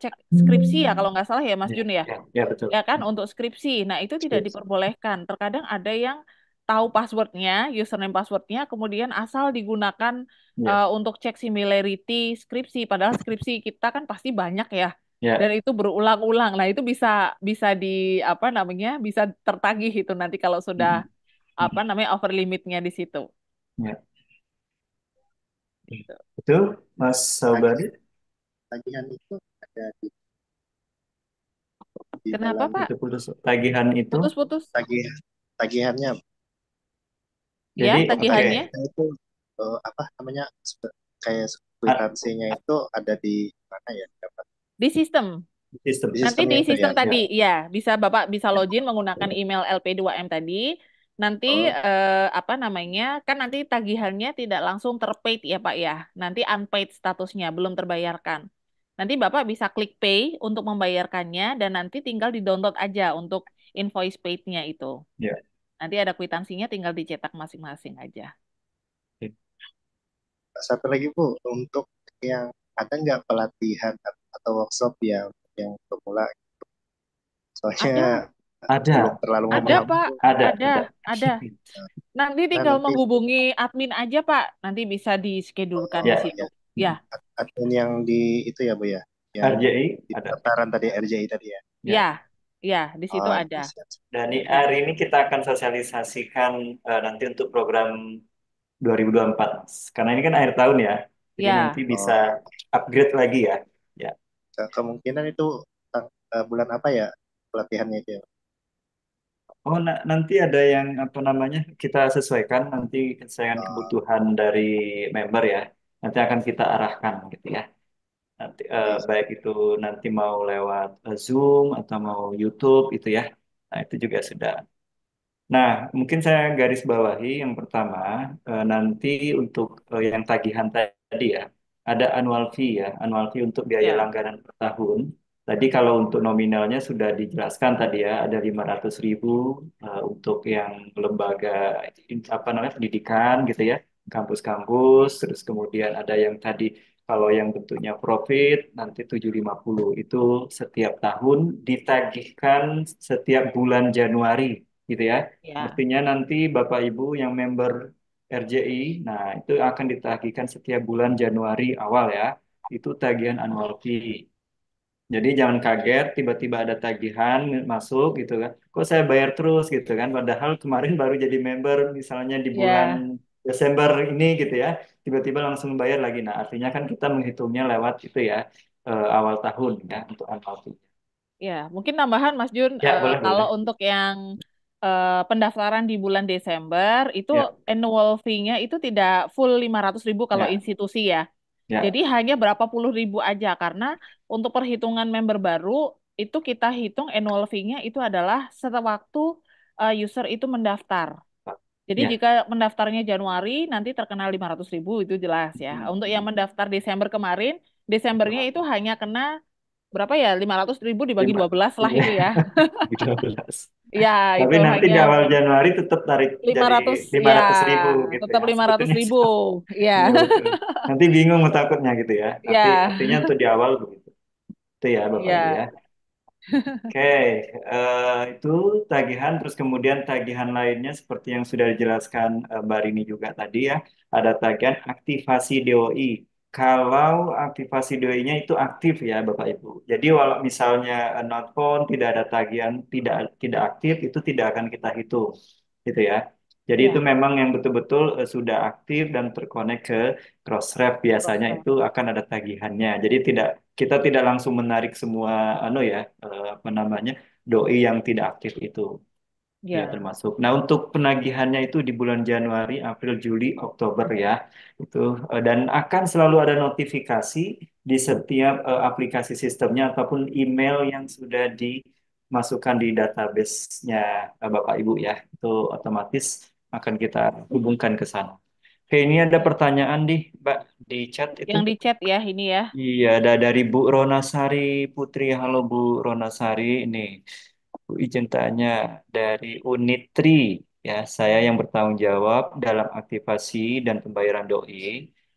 cek skripsi ya kalau nggak salah ya Mas ya, Jun ya. ya, ya betul. Ya kan untuk skripsi. Nah, itu tidak Scripts. diperbolehkan. Terkadang ada yang tahu passwordnya, username passwordnya, kemudian asal digunakan Ya, untuk cek similarity skripsi. Padahal skripsi kita kan pasti banyak ya, dan ya. itu berulang-ulang. Nah, itu bisa bisa di apa namanya, bisa tertagih itu nanti kalau sudah Hmm. apa Hmm. namanya over limitnya di situ. Ya. Gitu. Betul, Mas Tagihan, Sabari. tagihan itu ada di Kenapa dalam Pak? Itu putus tagihan itu. Putus-putus. tagihan tagihannya. Ya, Jadi, oke. tagihannya Itu apa namanya, kayak Ah, kwitansinya itu ada di mana ya? Dapat di sistem. sistem. di Nanti sistemnya di itu ya. sistem Ya. tadi, ya, bisa Bapak bisa login menggunakan email LP2M tadi. Nanti Oh, apa namanya? Kan nanti tagihannya tidak langsung terpaid ya, Pak ya. Nanti unpaid statusnya, belum terbayarkan. Nanti Bapak bisa klik pay untuk membayarkannya dan nanti tinggal di-download aja untuk invoice paid-nya itu. Ya. Nanti ada kwitansinya tinggal dicetak masing-masing aja. Oke. satu lagi Bu, untuk yang ada nggak pelatihan atau workshop yang pemula? Soalnya Ada, belum Ada, terlalu ada memahami Pak, Bu. ada, ada. ada. Nanti Nah, tinggal nanti menghubungi admin aja, Pak. Nanti bisa dischedulekan di Ya, situ. ya, Ya, admin yang di itu ya Bu ya, yang RJI di ada. pendaftaran tadi RJI tadi ya. ya, Ya. ya, di situ Oh, ada. iya, siap. Dan Ya, hari ini kita akan sosialisasikan nanti untuk program 2024. Karena ini kan akhir tahun ya. Jadi nanti ya. bisa Oh, upgrade lagi ya. Ya. kemungkinan itu bulan apa ya pelatihannya itu ya? Oh, nanti ada yang apa namanya kita sesuaikan nanti sesuaikan Oh, kebutuhan dari member ya. Nanti akan kita arahkan gitu ya. Nanti oke. baik itu nanti mau lewat Zoom atau mau YouTube itu ya. Nah, itu juga sudah. Nah, mungkin saya garis bawahi yang pertama nanti untuk yang tagihan tadi ya. Ada annual fee ya, annual fee untuk biaya Ya, langganan per tahun. Tadi kalau untuk nominalnya sudah dijelaskan tadi ya, ada 500.000 untuk yang lembaga apa namanya pendidikan gitu ya, kampus-kampus. Terus kemudian ada yang tadi Kalau yang bentuknya profit nanti 750. Itu setiap tahun ditagihkan setiap bulan Januari gitu ya. Ya, Artinya nanti Bapak Ibu yang member RJI, nah itu akan ditagihkan setiap bulan Januari awal ya. Itu tagihan annual fee. Jadi jangan kaget tiba-tiba ada tagihan masuk gitu kan. Kok saya bayar terus gitu kan. Padahal kemarin baru jadi member misalnya di bulan ya, Desember ini gitu ya. Tiba-tiba langsung bayar lagi. Nah artinya kan kita menghitungnya lewat itu ya awal tahun ya untuk annual fee. ya. Mungkin tambahan Mas Jun, Ya boleh kalau boleh. untuk yang pendaftaran di bulan Desember itu Ya annual fee-nya itu tidak full 500.000 kalau ya institusi ya. Jadi ya. hanya berapa puluh ribu aja karena untuk perhitungan member baru itu kita hitung annual fee-nya itu adalah sewaktu user itu mendaftar. Jadi Ya. jika mendaftarnya Januari nanti terkena 500.000 itu jelas ya. Untuk yang mendaftar Desember kemarin, Desembernya itu hanya kena berapa ya? 500.000 dibagi Lima. 12 lah Iya. itu ya. 13. Ya Tapi itu nanti hanya di awal Januari tetap tarik lima jadi ratus lima ya, ratus ribu gitu tetap ya. 500.000 ya. Iya betul. Nanti bingung takutnya gitu ya. Tapi Ya, artinya untuk di awal begitu. Itu ya Bapak Ibu ya. ya. Oke, itu tagihan, terus kemudian tagihan lainnya seperti yang sudah dijelaskan Mbak Rini juga tadi ya, ada tagihan aktivasi DOI. Kalau aktivasi DOI-nya itu aktif ya Bapak Ibu. Jadi walau misalnya not found, tidak ada tagihan, tidak tidak aktif, itu tidak akan kita hitung, gitu ya. Jadi itu Ya, memang yang betul-betul sudah aktif dan terkonek ke Crossref biasanya proses. itu akan ada tagihannya. Jadi kita tidak langsung menarik semua anu ya apa namanya doi yang tidak aktif itu ya Ya, termasuk. Nah untuk penagihannya itu di bulan Januari, April, Juli, Oktober ya itu dan akan selalu ada notifikasi di setiap aplikasi sistemnya ataupun email yang sudah dimasukkan di database-nya Bapak Ibu ya itu otomatis akan kita hubungkan ke sana. Oke ini ada ya. pertanyaan di Mbak di chat itu. Yang di chat ya ini ya. Iya, ada dari Bu Ronasari Putri. Halo Bu Ronasari, ini Bu izin tanya dari Unit 3 ya, saya yang bertanggung jawab dalam aktivasi dan pembayaran doi.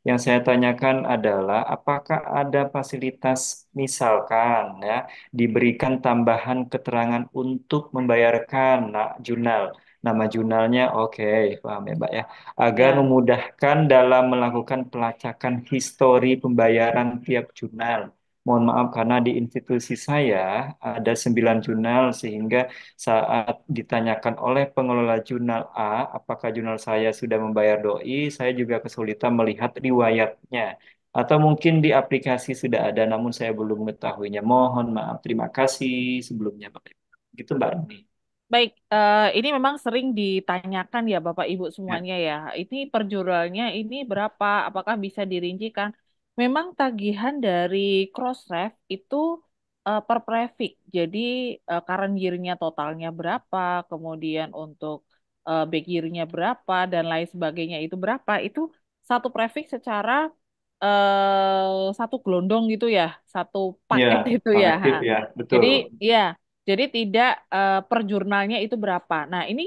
Yang saya tanyakan adalah apakah ada fasilitas misalkan ya diberikan tambahan keterangan untuk membayarkan jurnal. Nama jurnalnya oke, paham ya Mbak ya agar Ya, memudahkan dalam melakukan pelacakan histori pembayaran tiap jurnal. Mohon maaf karena di institusi saya ada 9 jurnal sehingga saat ditanyakan oleh pengelola jurnal A apakah jurnal saya sudah membayar doi, saya juga kesulitan melihat riwayatnya. Atau mungkin di aplikasi sudah ada namun saya belum mengetahuinya. Mohon maaf. Terima kasih sebelumnya Pak. Gitu Mbak Rini. baik. Ini memang sering ditanyakan ya Bapak Ibu Ya, semuanya ya. Ini per jurnalnya ini berapa? Apakah bisa dirincikan? Memang tagihan dari Crossref itu per prefix. Jadi current year-nya totalnya berapa, kemudian untuk back year-nya berapa dan lain sebagainya itu berapa? Itu satu prefix secara satu gelondong gitu ya, satu ya, paket itu ya. Ha. kolektif ya, Jadi betul. ya. Jadi tidak per jurnalnya itu berapa. Nah, ini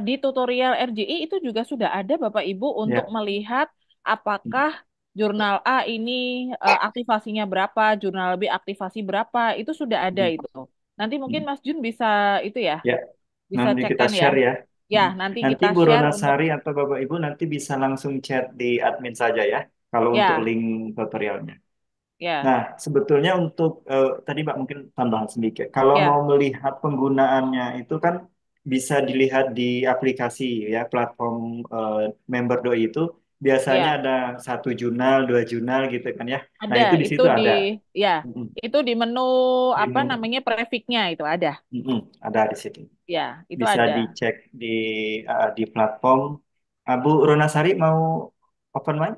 di tutorial RJI itu juga sudah ada Bapak Ibu untuk Ya. melihat apakah jurnal A ini aktivasinya berapa, jurnal B aktivasi berapa, itu sudah ada itu. Nanti mungkin Mas Jun bisa itu ya, Ya, bisa nanti kita cekkan ya. share ya. Ya, Hmm. nanti Nanti kita Bu share untuk Ronasari atau Bapak Ibu nanti bisa langsung chat di admin saja ya, kalau untuk ya, link tutorialnya. ya, Nah, sebetulnya untuk tadi Mbak mungkin tambahan sedikit. Kalau mau ya, melihat penggunaannya itu kan bisa dilihat di aplikasi ya, platform eh, member doi itu biasanya ya. ada satu jurnal, dua jurnal gitu kan ya. Nah, Ada itu di itu situ di ada. ya, Mm-mm. itu di menu Di apa menu, namanya prefixnya itu ada. mm-mm, ada di situ. Ya, itu Bisa ada. dicek di platform. Bu Ronasari mau open mic?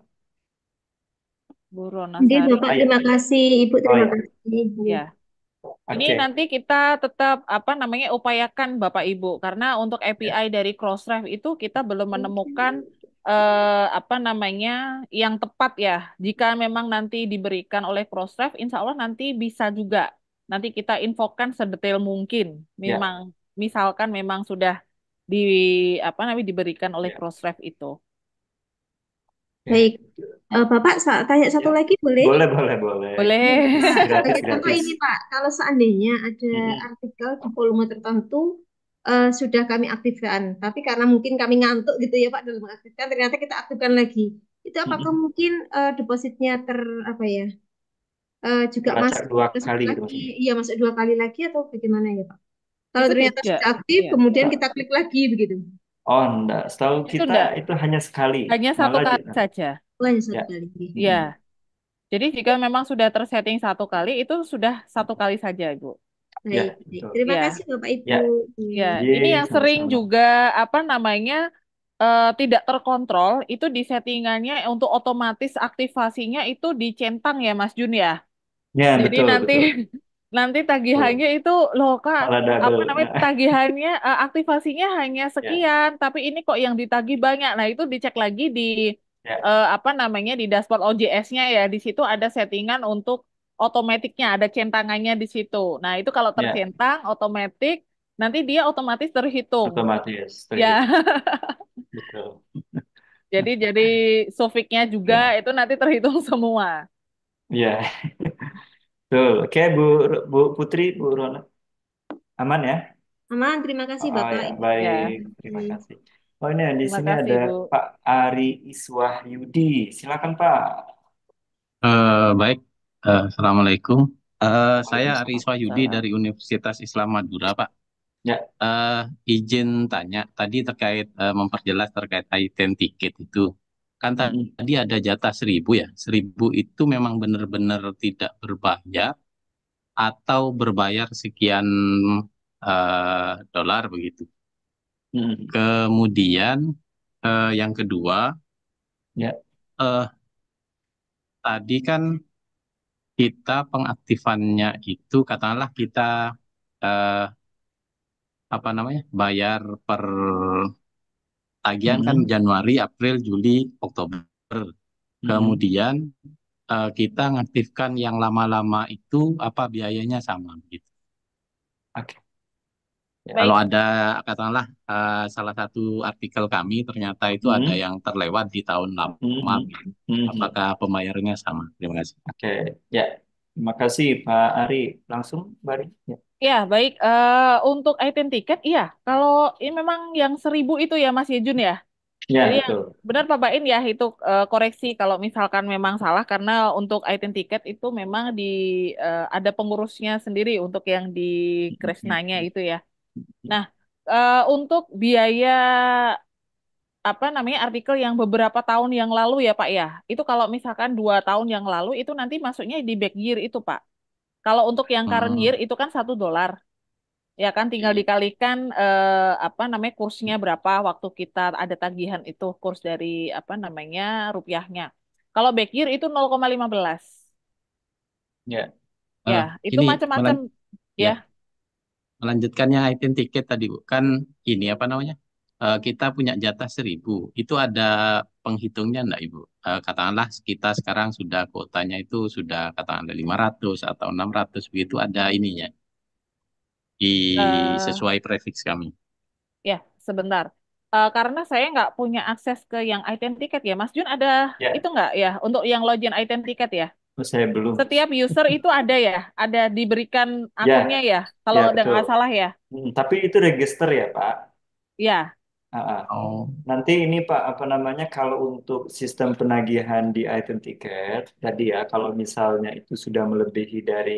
Buronan Oke, Sari. Bapak, Oh ya, terima kasih. Ibu, oh terima ya, kasih. Ya, ini oke, nanti kita tetap apa namanya upayakan Bapak Ibu karena untuk ya, API dari Crossref itu kita belum menemukan apa namanya yang tepat ya. Jika memang nanti diberikan oleh Crossref, insya Allah nanti bisa juga. Nanti kita infokan sedetail mungkin. ya, Memang misalkan memang sudah di apa namanya diberikan oleh ya. Crossref itu. Oke. Baik, Bapak tanya satu Ya, lagi boleh? boleh, boleh, boleh. Boleh. Nah, Gratis, contoh gratis. ini Pak, kalau seandainya ada Mm-mm. artikel di volume tertentu sudah kami aktifkan, tapi karena mungkin kami ngantuk gitu ya Pak dalam mengaktifkan, ternyata kita aktifkan lagi. Itu apakah Mm-mm. mungkin depositnya apa ya juga Dilacak masuk dua masuk kali gitu lagi, maksudnya. iya masuk 2 kali lagi atau bagaimana ya Pak? Kalau Itu ternyata tidak. sudah aktif, Iya. kemudian Nah, kita klik lagi begitu. oh, enggak. Setahu Itu kita enggak. itu hanya sekali. Hanya satu Malah, kali saja. Oh, hanya ya. 1 kali. Ya. Mm-mm. Jadi jika memang sudah tersetting satu kali, itu sudah satu kali saja, Ibu. Ya, Baik, baik. betul. Terima kasih Ya. Bapak Ibu. Ya, Ya, Hmm. ini ye, yang sering sama-sama. juga apa namanya tidak terkontrol itu di settingannya untuk otomatis aktivasinya itu dicentang ya Mas Jun ya. Ya, Jadi betul, nanti betul. nanti Betul. tagihannya itu loh Kak, Malah apa double. namanya tagihannya aktivasinya hanya Ya, sekian, tapi ini kok yang ditagih banyak. Nah, itu dicek lagi di ya, apa namanya di dashboard OJS-nya ya. Di situ ada settingan untuk otomatiknya, ada centangannya di situ. Nah, itu kalau ya, tercentang otomatis nanti dia otomatis terhitung. otomatis Ya, terhitung. Betul. jadi sufiknya juga Ya, itu nanti terhitung semua. ya, betul. Oke, Bu Putri, Bu Rona, aman ya? Aman, terima kasih Oh Bapak ya, Ibu. baik. Ya, Terima kasih. Oh ini di terima sini kasih ada Bu. Pak Ari Iswahyudi. Silakan Pak. Baik, Assalamualaikum. Saya Aris Wahyudi Waalaikumsalam. dari Universitas Islam Madura, Pak. Ya. Izin tanya, tadi terkait memperjelas terkait item tiket itu. Kan Mm-mm. tadi ada jatah 1.000 ya. 1.000 itu memang benar-benar tidak berbayar atau berbayar sekian dolar begitu. Mm-mm. Kemudian yang kedua, Ya. eh, tadi kan kita pengaktifannya itu katakanlah kita eh, apa namanya bayar per tagihan kan Mm-mm. Januari, April, Juli, Oktober. Mm-mm. Kemudian kita ngaktifkan yang lama-lama itu apa biayanya sama gitu. Oke. Ya. Kalau Baik. ada katakanlah salah satu artikel kami ternyata itu ada Mm-mm. yang terlewat di tahun lama, Mm-mm. Mm-mm. apakah pembayarannya sama? Terima kasih. Oke. Ya. Terima kasih Pak Ari. Langsung, Mbak Ari. Ya. Ya, baik. Untuk item tiket, iya. Kalau ini memang yang 1.000 itu ya Mas Yejun ya. Ya, Jadi yang betul. benar Pak Bain ya itu koreksi kalau misalkan memang salah karena untuk item tiket itu memang ada pengurusnya sendiri untuk yang di Kresnanya Mm-mm. itu ya. Nah, untuk biaya apa namanya artikel yang beberapa tahun yang lalu ya Pak ya. Itu kalau misalkan 2 tahun yang lalu itu nanti masuknya di back year itu Pak. Kalau untuk yang current year Hmm, itu kan $1. Ya kan tinggal iya. dikalikan apa namanya kursnya berapa waktu kita ada tagihan itu kurs dari apa namanya rupiahnya. Kalau back year itu 0,15. Ya. Ya, Eh, itu ini macam-macam ya. ya melanjutkannya item tiket tadi Bu, kan ini apa namanya? Kita punya jatah 1.000, itu ada penghitungnya enggak Ibu? Katakanlah kita sekarang sudah kuotanya itu sudah katakanlah 500 atau 600 begitu ada ininya di eh sesuai prefix kami. ya, sebentar. Karena saya nggak punya akses ke yang item tiket ya. Mas Jun ada Ya. itu nggak ya untuk yang login item tiket ya? Oh, saya belum. Setiap user itu ada ya, ada diberikan akunnya Ya. ya. Kalau Ya, udah nggak betul. salah ya. Tapi itu register ya, Pak. Ya, Ah, ah. Oh, Nanti ini Pak, apa namanya, kalau untuk sistem penagihan di item tiket, tadi ya, kalau misalnya itu sudah melebihi dari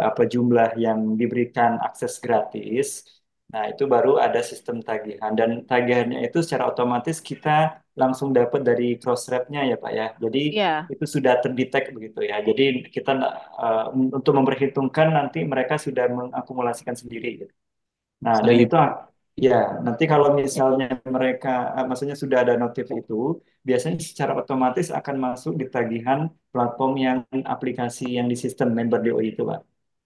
apa jumlah yang diberikan akses gratis, nah itu baru ada sistem tagihan. Dan tagihannya itu secara otomatis kita langsung dapat dari cross-ref-nya ya Pak ya. Jadi ya, itu sudah terdetek begitu ya. Jadi kita untuk memperhitungkan nanti mereka sudah mengakumulasikan sendiri gitu. Nah, dan itu 1.000. ya nanti kalau misalnya mereka, maksudnya sudah ada notif itu, biasanya secara otomatis akan masuk di tagihan platform yang aplikasi yang di sistem member DOI itu, Pak.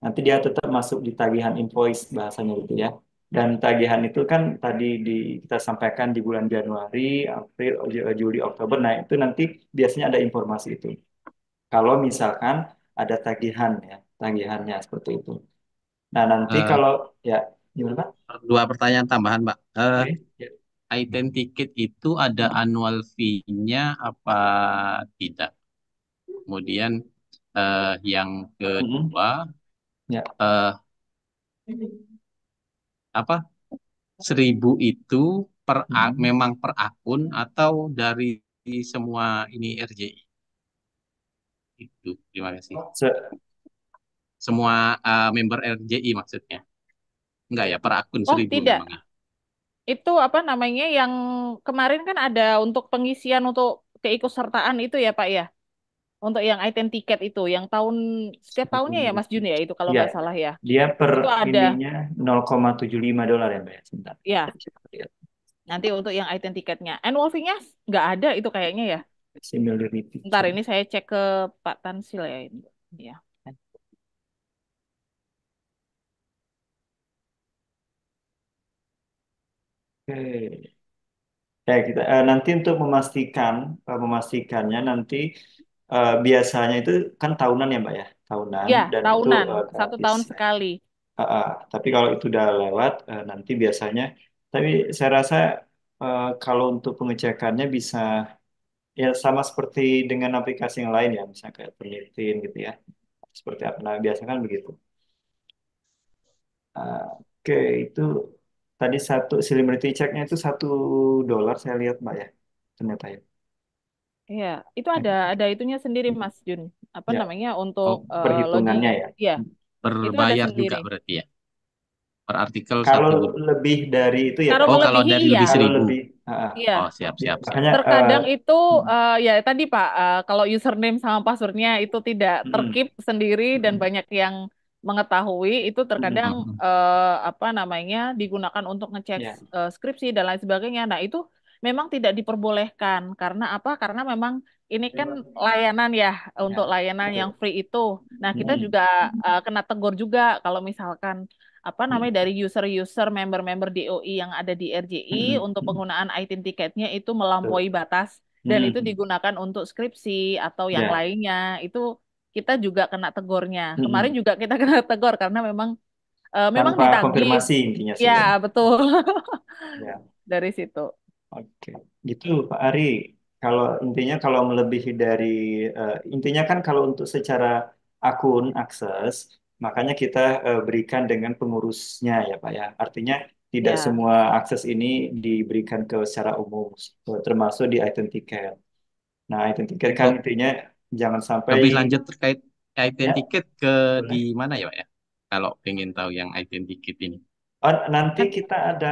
Nanti dia tetap masuk di tagihan invoice bahasanya gitu ya. Dan tagihan itu kan tadi kita sampaikan di bulan Januari, April, Juli, Oktober. Nah, itu nanti biasanya ada informasi itu. Kalau misalkan ada tagihan ya, tagihannya seperti itu. Nah, nanti Eh, kalau ya gimana, Pak? Dua pertanyaan tambahan Pak. Oke. Ya. Ticket itu ada annual fee-nya apa tidak? Kemudian yang Mm-mm. kedua, Ya. eh, apa 1.000 itu Mm-mm. memang per akun atau dari semua ini RJI? Itu, terima kasih. Se- Semua member RJI maksudnya. Enggak ya, per akun Oh, 1.000 tidak. memang ya. Itu apa namanya yang kemarin kan ada untuk pengisian untuk keikutsertaan itu ya Pak ya? Untuk yang item tiket itu, yang setiap tahunnya ya Mas Jun ya itu kalau Ya, nggak salah ya. dia per Itu ada ininya 0,75 dolar ya Mbak ya. Sebentar. ya nanti untuk yang item tiketnya. Annual fee-nya nggak ada itu kayaknya ya. Similarity Ntar check. ini saya cek ke Pak Tansil ya ini. Ya. Oke. Ya, kita nanti untuk memastikannya nanti biasanya itu kan tahunan ya Mbak ya, tahunan Ya, dan itu tahunan, satu gratis tahun ya. sekali. Tapi kalau itu udah lewat nanti biasanya, tapi saya rasa kalau untuk pengecekannya bisa ya sama seperti dengan aplikasi yang lain ya, misalnya kayak Pernitin gitu ya, seperti apa? Nah biasanya kan begitu. Oke, itu tadi satu celebrity checknya itu $1 saya lihat Mbak ya, ternyata ya. Iya, itu ada itunya sendiri Mas Jun. Apa Ya, namanya untuk Oh, login. perhitungannya ya. Ya, itu ada berbayar sendiri. juga berarti ya. Per artikel Kalau 1. lebih dari itu ya Kalau Pak Oh, ya. kalau melebihi dari iya. lebih Kalau 1.000. lebih, Iya. Oh, siap, ya, siap, siap. makanya Terkadang itu ya tadi Pak, kalau username sama passwordnya itu tidak mm, terkeep sendiri dan mm, banyak yang mengetahui, itu mm, terkadang Mm-mm. apa namanya digunakan untuk ngecek ya, skripsi dan lain sebagainya. Nah itu memang tidak diperbolehkan karena apa? Karena memang ini kan layanan ya untuk ya, layanan yang betul. free itu. Nah kita Mm, juga kena tegur juga kalau misalkan apa namanya mm, dari user-user member-member DOI yang ada di RJI mm, untuk mm, penggunaan item tiketnya itu betul. melampaui batas dan Mm, itu mm, digunakan untuk skripsi atau yang ya, lainnya itu kita juga kena tegurnya. mm, Kemarin mm. juga kita kena tegur karena memang Tanpa ditagih. konfirmasi intinya sih Ya, ya. betul. Ya. Dari situ. Oke, gitu Pak Ari. Kalau intinya kalau melebihi dari intinya kan kalau untuk secara akun akses, makanya kita berikan dengan pengurusnya ya Pak ya. Artinya tidak Ya, semua akses ini diberikan ke secara umum, termasuk di item tiket. Nah, item tiket kan Untuk intinya jangan sampai lebih lanjut terkait ya Ticket ke di boleh. mana ya, Pak ya? Kalau pengen tahu yang Ticket ini. Oh, nanti Nanti- kita ada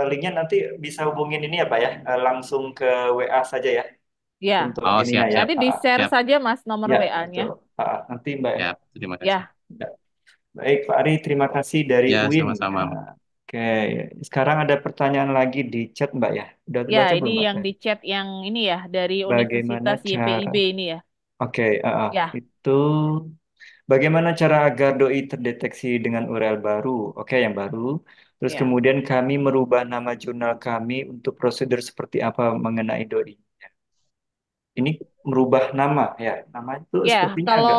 linknya nanti bisa hubungin ini ya Pak ya, langsung ke WA saja ya ya. untuk Oh, ininya siap, ya. siap, Nanti di-share siap, saja Mas nomor Ya, WA-nya. betul. Nanti Mbak. siap. Terima kasih. Ya, Ya. Baik, Pak Ari, terima kasih dari Ya, UIN. sama-sama. Oke, sekarang ada pertanyaan lagi di chat Mbak ya. Udah ya terbaca ini belum Mbak? yang di chat yang ini ya dari Bagaimana Universitas cara? YPIB ini ya. Oke, Ya, itu bagaimana cara agar doi terdeteksi dengan URL baru? Oke, yang baru. Terus ya. kemudian kami merubah nama jurnal kami untuk prosedur seperti apa mengenai doi. Ini merubah nama ya. Nama itu Ya, sepertinya kalau agak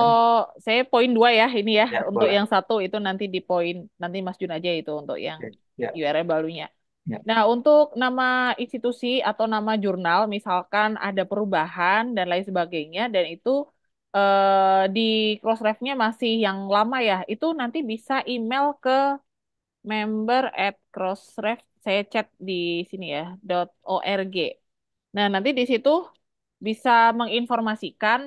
saya poin 2 ya ini ya. ya Untuk boleh. yang satu itu nanti di poin, nanti Mas Jun aja itu untuk yang Oke, ya, URL barunya. ya. Nah, untuk nama institusi atau nama jurnal, misalkan ada perubahan dan lain sebagainya, dan itu di Crossref-nya masih yang lama ya, itu nanti bisa email ke member@crossref, saya chat di sini ya, .org. Nah, nanti di situ bisa menginformasikan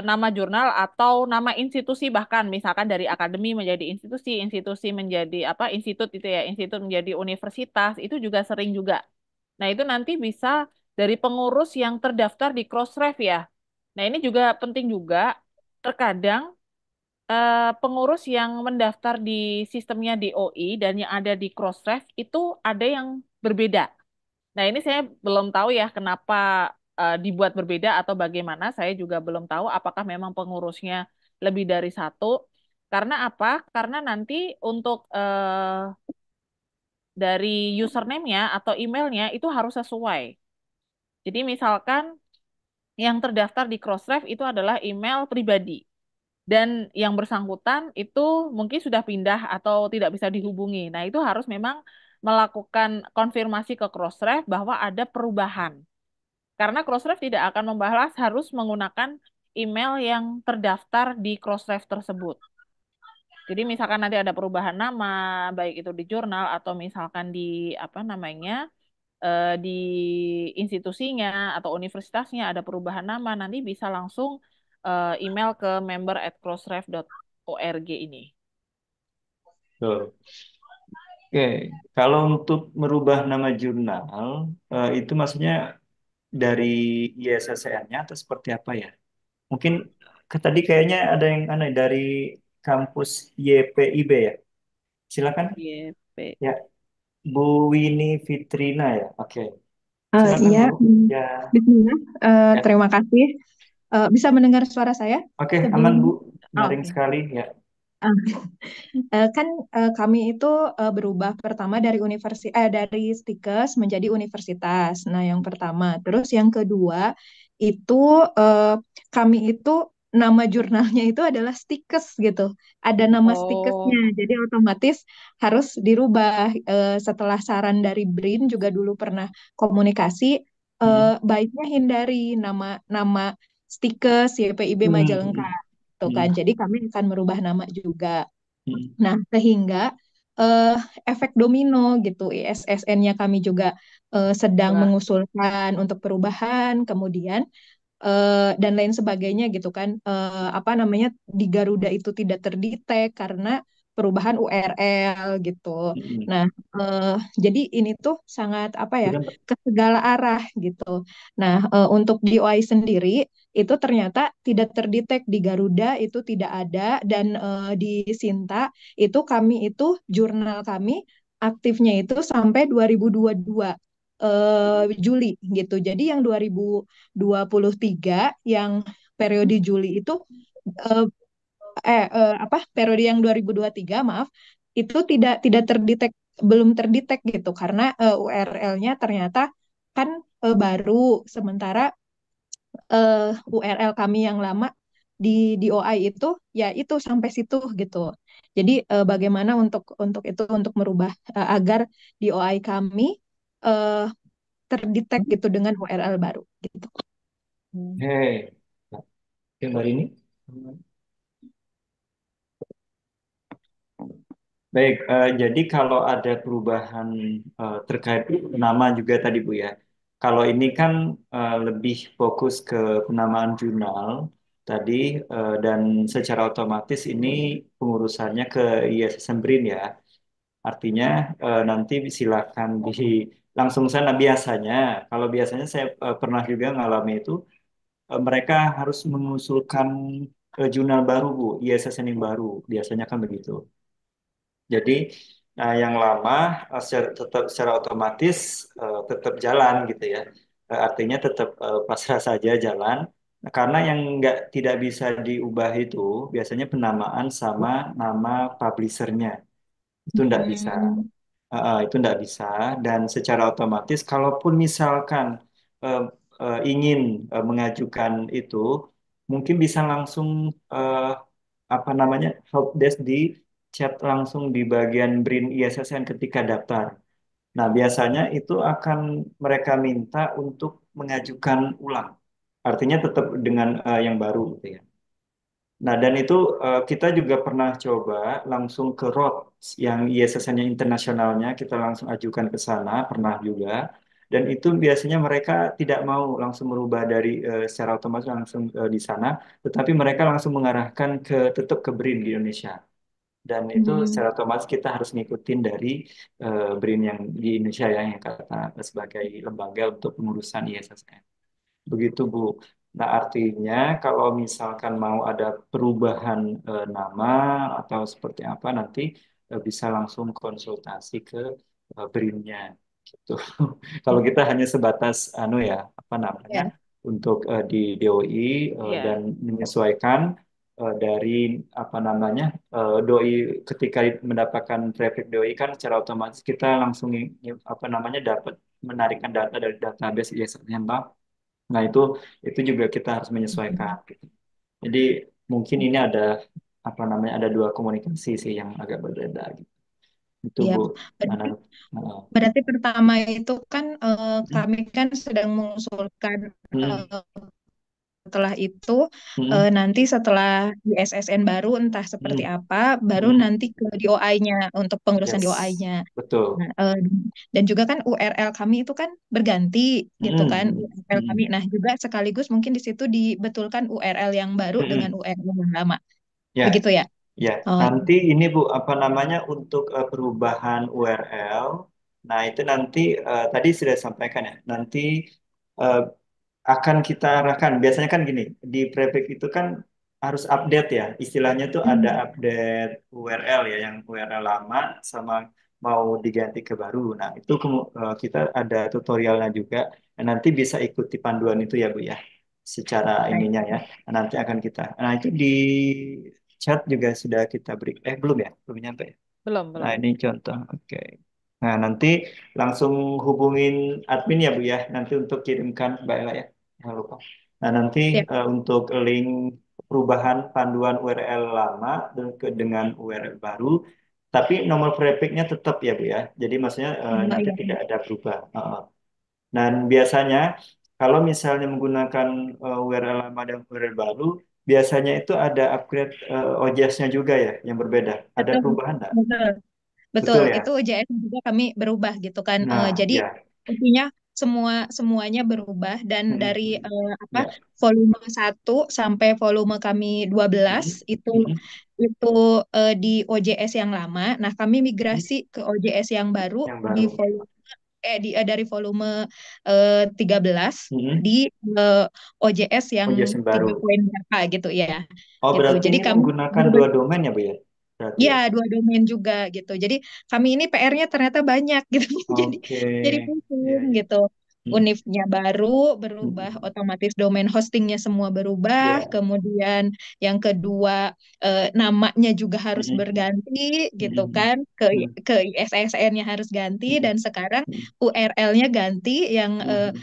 nama jurnal atau nama institusi bahkan misalkan dari akademi menjadi institusi, institusi menjadi apa, institut itu ya, institut menjadi universitas, itu juga sering juga. Nah, itu nanti bisa dari pengurus yang terdaftar di Crossref ya. Nah, ini juga penting juga. Terkadang pengurus yang mendaftar di sistemnya DOI dan yang ada di Crossref itu ada yang berbeda. Nah, ini saya belum tahu ya kenapa dibuat berbeda atau bagaimana. Saya juga belum tahu apakah memang pengurusnya lebih dari satu. Karena apa? Karena nanti untuk dari username-nya atau emailnya itu harus sesuai. Jadi misalkan yang terdaftar di Crossref itu adalah email pribadi. Dan yang bersangkutan itu mungkin sudah pindah atau tidak bisa dihubungi. Nah, itu harus memang melakukan konfirmasi ke Crossref bahwa ada perubahan. Karena Crossref tidak akan membalas harus menggunakan email yang terdaftar di Crossref tersebut. Jadi misalkan nanti ada perubahan nama, baik itu di jurnal atau misalkan di apa namanya di institusinya atau universitasnya ada perubahan nama, nanti bisa langsung email ke member@crossref.org ini. Betul. Oke, kalau untuk merubah nama jurnal, itu maksudnya dari ISSN-nya atau seperti apa ya? Mungkin tadi kayaknya ada yang aneh dari kampus YPIB ya. Silakan. YP. Ya, Bu Wini Fitrina ya. Oke, silakan Iya, Bu. Ya, Bismillah. ya. Terima kasih. Bisa mendengar suara saya Oke, aman Bu. sebelumnya? Nyaring Oke. sekali ya. Ah, kan kami itu berubah pertama dari Stikes menjadi universitas. Nah, yang pertama, terus yang kedua itu kami itu nama jurnalnya itu adalah Stikes gitu. Ada nama Stikesnya, Oh. jadi otomatis harus dirubah. Setelah saran dari BRIN juga dulu pernah komunikasi, baiknya hindari nama-nama Stikes YPIB Majalengka. Hmm, Tuh hmm, kan, jadi kami akan merubah nama juga. hmm, Nah, sehingga eh, efek domino gitu, ISSN-nya kami juga sedang Ya. mengusulkan untuk perubahan, kemudian dan lain sebagainya gitu kan. Apa namanya, di Garuda itu tidak terdetek karena perubahan URL gitu. hmm. Nah, eh, jadi ini tuh sangat apa ya, Sudah, Mbak. ke segala arah gitu. Nah, untuk di OI sendiri itu ternyata tidak terdetek di Garuda, itu tidak ada, dan di Sinta itu kami itu jurnal kami aktifnya itu sampai 2022 Juli gitu. Jadi yang 2023 yang periode Juli itu eh, apa, periode yang 2023 maaf, itu tidak terdetek, belum terdetek gitu karena URL-nya ternyata kan baru, sementara URL kami yang lama di OI itu ya itu sampai situ gitu. Jadi bagaimana untuk itu, untuk merubah agar di OI kami eh, terdetek gitu dengan URL baru gitu. Hmm. Hei, yang hari ini. Baik, jadi kalau ada perubahan terkait nama juga tadi Bu ya. Kalau ini kan lebih fokus ke penamaan jurnal tadi, dan secara otomatis ini pengurusannya ke ISSN BRIN ya. Artinya nanti silakan langsung sana biasanya. Kalau biasanya saya pernah juga ngalami itu, mereka harus mengusulkan jurnal baru Bu, ISSN yang baru. Biasanya kan begitu. Jadi yang lama tetap secara otomatis tetap jalan gitu ya. Artinya tetap pasrah saja jalan. Nah, karena yang tidak bisa diubah itu biasanya penamaan sama nama publishernya itu tidak bisa. Hmm. Itu tidak bisa dan secara otomatis kalaupun misalkan eh, ingin mengajukan itu mungkin bisa langsung eh, apa namanya helpdesk di chat langsung di bagian BRIN ISSN ketika daftar. Nah, biasanya itu akan mereka minta untuk mengajukan ulang. Artinya tetap dengan yang baru gitu ya. Nah, dan itu kita juga pernah coba langsung ke ROTS yang ISSN-nya internasionalnya, kita langsung ajukan ke sana, pernah juga. Dan itu biasanya mereka tidak mau langsung merubah dari secara otomatis langsung di sana, tetapi mereka langsung mengarahkan ke tetap ke BRIN di Indonesia. Dan itu Hmm. secara otomatis kita harus ngikutin dari BRIN yang di Indonesia ya, yang kata sebagai lembaga untuk pengurusan ISSN. Begitu, Bu. Nah, artinya kalau misalkan mau ada perubahan nama atau seperti apa nanti bisa langsung konsultasi ke BRIN-nya gitu. Kalau kita hanya sebatas anu ya, apa namanya? Ya. Untuk di DOI dan Ya. menyesuaikan dari apa namanya? DOI ketika mendapatkan traffic DOI kan secara otomatis kita langsung apa namanya dapat menarikan data dari database ISSN. Nah, itu juga kita harus menyesuaikan gitu. Jadi mungkin ini ada apa namanya ada dua komunikasi sih yang agak berbeda gitu. Itu Iya, Bu. Mana? berarti Heeh. berarti pertama itu kan kami kan sedang mengusulkan Mm, eh, setelah itu mm, nanti setelah di SSN baru entah seperti mm, apa, baru mm. nanti ke DOI-nya untuk pengurusan Yes, DOI-nya. betul. Nah, dan juga kan URL kami itu kan berganti gitu kan, Mm, URL kami. mm, Nah, juga sekaligus mungkin di situ dibetulkan URL yang baru mm, dengan mm. URL yang lama. Ya, Begitu ya? ya. Oh, Nanti ini Bu, apa namanya untuk perubahan URL. Nah, itu nanti tadi sudah sampaikan ya. Nanti eh, akan kita arahkan. Biasanya kan gini, di Prefect itu kan harus update ya. Istilahnya tuh ada hmm, update URL ya, yang URL lama sama mau diganti ke baru. Nah, itu kita ada tutorialnya juga. Nah, nanti bisa ikuti panduan itu ya, Bu ya. Secara baik. ininya ya. Nah, nanti akan kita. Nah, itu di chat juga sudah kita beri. Belum ya? Belum nyampe ya? Belum, Nah, belum. ini contoh. Oke. Nah, nanti langsung hubungin admin ya, Bu ya. Nanti untuk kirimkan, Mbak Ella ya. Jangan lupa. Nah, nanti Siap. untuk link perubahan panduan URL lama dengan URL baru, tapi nomor prefix-nya tetap ya, Bu ya. Jadi maksudnya Oh, nanti iya, tidak iya. ada perubahan. Dan biasanya kalau misalnya menggunakan URL lama dan URL baru, biasanya itu ada upgrade OJS-nya juga ya, yang berbeda. Ada Betul, perubahan nggak? betul. Betul, Betul itu ya? UJS juga kami berubah gitu kan. Nah, Jadi ya. intinya semuanya berubah dan Mm, dari mm. apa Ya. volume 1 sampai volume kami 12 Mm, itu mm, itu di OJS yang lama. Nah, kami mm. migrasi ke OJS yang baru Yang di baru. volume dari volume 13 Mm. di eh, OJS yang OJS yang 3 baru. poin berapa gitu ya. Oh, Gitu. berarti Jadi ini kami menggunakan dua domain ya, Bu ya? Berarti ya, ya. dua domain juga gitu. Jadi kami ini PR-nya ternyata banyak gitu. Jadi Oke. jadi Iya, pusing iya. gitu. Mm, Unifnya baru berubah, mm, otomatis domain hostingnya semua berubah. iya. Kemudian yang kedua namanya juga harus Mm, berganti gitu mm, kan. Ke mm, ke ISSN-nya harus ganti mm, dan sekarang mm, URL-nya ganti yang mm, mm.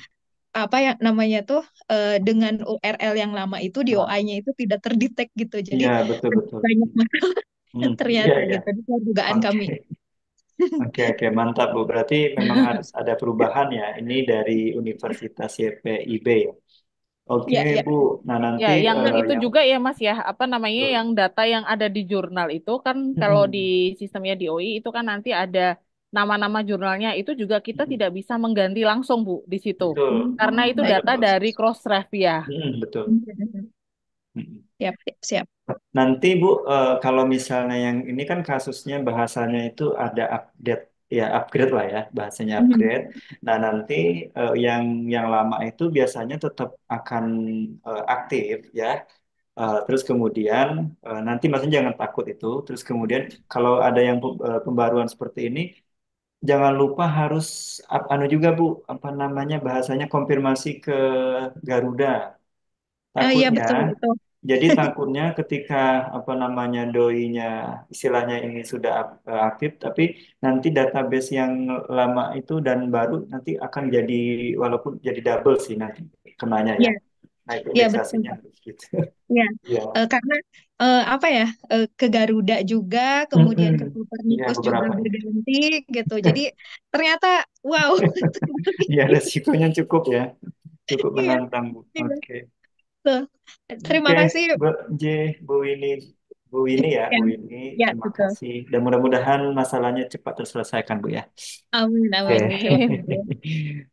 apa yang namanya tuh dengan URL yang lama itu di Ah, OI-nya itu tidak terdetek gitu. Jadi iya, betul, betul. banyak masalah Iya, ternyata iya. gitu. Itu dugaan Oke. kami. Oke, oke, mantap Bu. Berarti memang harus ada perubahan ya. Ini dari Universitas YPIB ya. Oke Ya, ya. Bu. Nah Ya, nanti yang itu yang juga ya Mas ya, apa namanya yang data yang ada di jurnal itu kan kalau di Mm-mm. sistemnya DOI itu kan nanti ada nama-nama jurnalnya itu juga kita Mm-mm. tidak bisa mengganti langsung Bu di situ. Betul, Karena Hmm, itu ada baik. data dari proses. Crossref ya. Betul. Hmm. Mm-mm. Siap, siap, siap. Nanti Bu, kalau misalnya yang ini kan kasusnya bahasanya itu ada update ya upgrade lah ya bahasanya Mhm. upgrade. Nah nanti yang lama itu biasanya tetap akan aktif ya. Terus kemudian nanti maksudnya jangan takut itu. Terus kemudian kalau ada yang pembaruan seperti ini, jangan lupa harus anu juga Bu, apa namanya bahasanya konfirmasi ke Garuda. Iya, Takutnya, betul, betul. jadi takutnya ketika apa namanya doinya istilahnya ini sudah aktif, tapi nanti database yang lama itu dan baru nanti akan jadi walaupun jadi double sih nanti kenanya ya. Iya, Nah itu iya, betul, indeksasinya Pak. harus gitu. Iya, Iya. karena apa ya, ke Garuda juga, kemudian ke Mm-mm. Iya Copernicus juga beberapa. berganti gitu. Jadi ternyata wow. Iya resikonya cukup ya, cukup Iya, menantang Bu. iya. Oke. Tuh. Terima Oke, kasih. Bu J, Bu ini ya, Ya, Bu ini. ya, Terima betul. kasih. Dan mudah-mudahan masalahnya cepat terselesaikan, Bu ya. Amin, Oke. amin.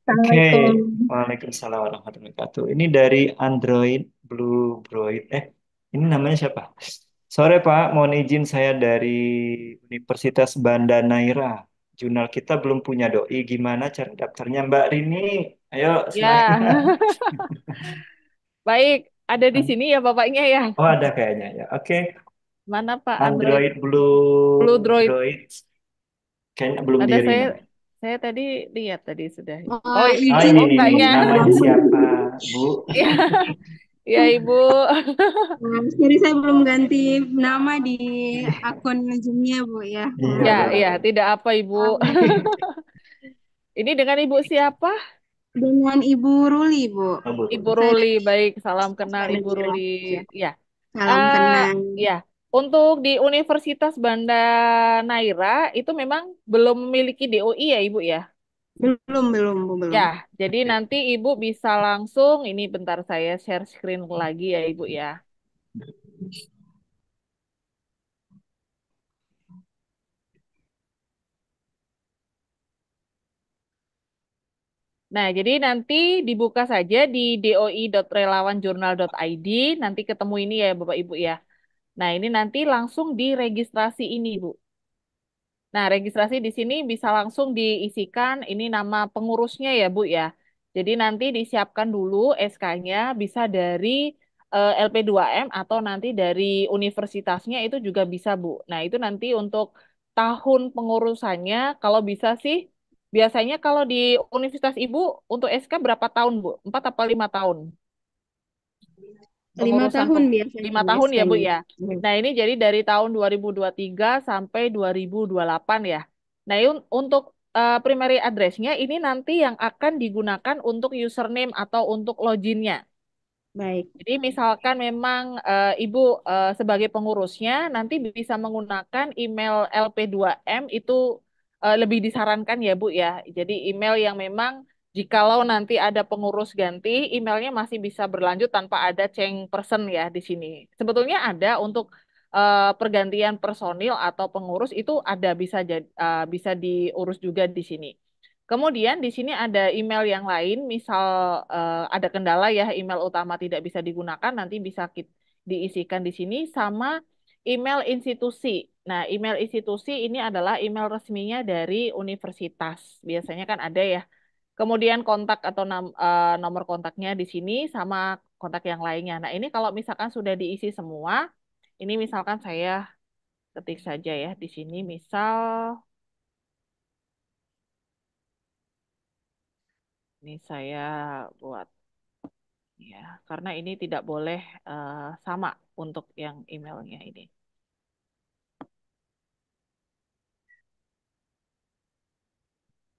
Oke. Assalamualaikum. Waalaikumsalam warahmatullahi wabarakatuh. Ini dari Android Blue Droid. Ini namanya siapa? Sore Pak, mohon izin saya dari Universitas Banda Naira. Jurnal kita belum punya doi. Gimana cara daftarnya Mbak Rini? Ayo Ya, silahkan. baik. Ada di sini ya bapaknya ya. Oh ada kayaknya ya. Oke. Mana Pak Android Android Blue Blue Droid? Droid. Kayaknya belum Ada diri saya namanya. saya tadi lihat tadi sudah. Oh, Oh, Oh izin ini oh nih. mbaknya. Namanya siapa, Bu? Ya, ya Ibu. Jadi saya belum ganti nama di akun Zoom-nya, Bu ya. Iya Ya, ya, boleh. tidak apa Ibu. Um, Ini dengan Ibu siapa? dengan Ibu Ruli, Bu. Oh, Bu Ibu Ruli. Ruli, Saya baik. Salam kenal dari Ibu Ruli. Cilacap. Ya. Salam eh kenal. ya. Untuk di Universitas Banda Naira itu memang belum memiliki DOI ya Ibu ya. Belum, Bu, Ya, belum. jadi Oke. nanti Ibu bisa langsung, ini bentar saya share screen lagi ya Ibu ya. Nah, jadi nanti dibuka saja di doi.relawanjurnal.id, nanti ketemu ini ya Bapak Ibu ya. Nah, ini nanti langsung diregistrasi ini Bu. Nah, registrasi di sini bisa langsung diisikan ini nama pengurusnya ya, Bu ya. Jadi nanti disiapkan dulu SK-nya bisa dari LP2M atau nanti dari universitasnya itu juga bisa, Bu. Nah, itu nanti untuk tahun pengurusannya kalau bisa sih biasanya kalau di Universitas Ibu untuk SK berapa tahun, Bu? 4 apa 5 tahun? Pengurusan 5 tahun biasanya 5 Bu tahun ya, Bu SK-nya. ya. Nah, ini jadi dari tahun 2023 sampai 2028 ya. Nah, ini untuk primary address-nya ini nanti yang akan digunakan untuk username atau untuk loginnya. Baik. Jadi misalkan memang Ibu sebagai pengurusnya nanti bisa menggunakan email LP2M itu lebih disarankan ya Bu ya. Jadi email yang memang jikalau nanti ada pengurus ganti, emailnya masih bisa berlanjut tanpa ada change person ya di sini. Sebetulnya ada untuk pergantian personil atau pengurus itu ada bisa diurus juga di sini. Kemudian di sini ada email yang lain, misal ada kendala ya email utama tidak bisa digunakan, nanti bisa diisikan di sini sama email institusi. Nah, email institusi ini adalah email resminya dari universitas. Biasanya kan ada ya. Kemudian kontak atau nomor kontaknya di sini sama kontak yang lainnya. Nah, ini kalau misalkan sudah diisi semua, ini misalkan saya ketik saja ya di sini, misal ini saya buat. Ya, karena ini tidak boleh sama untuk yang emailnya ini.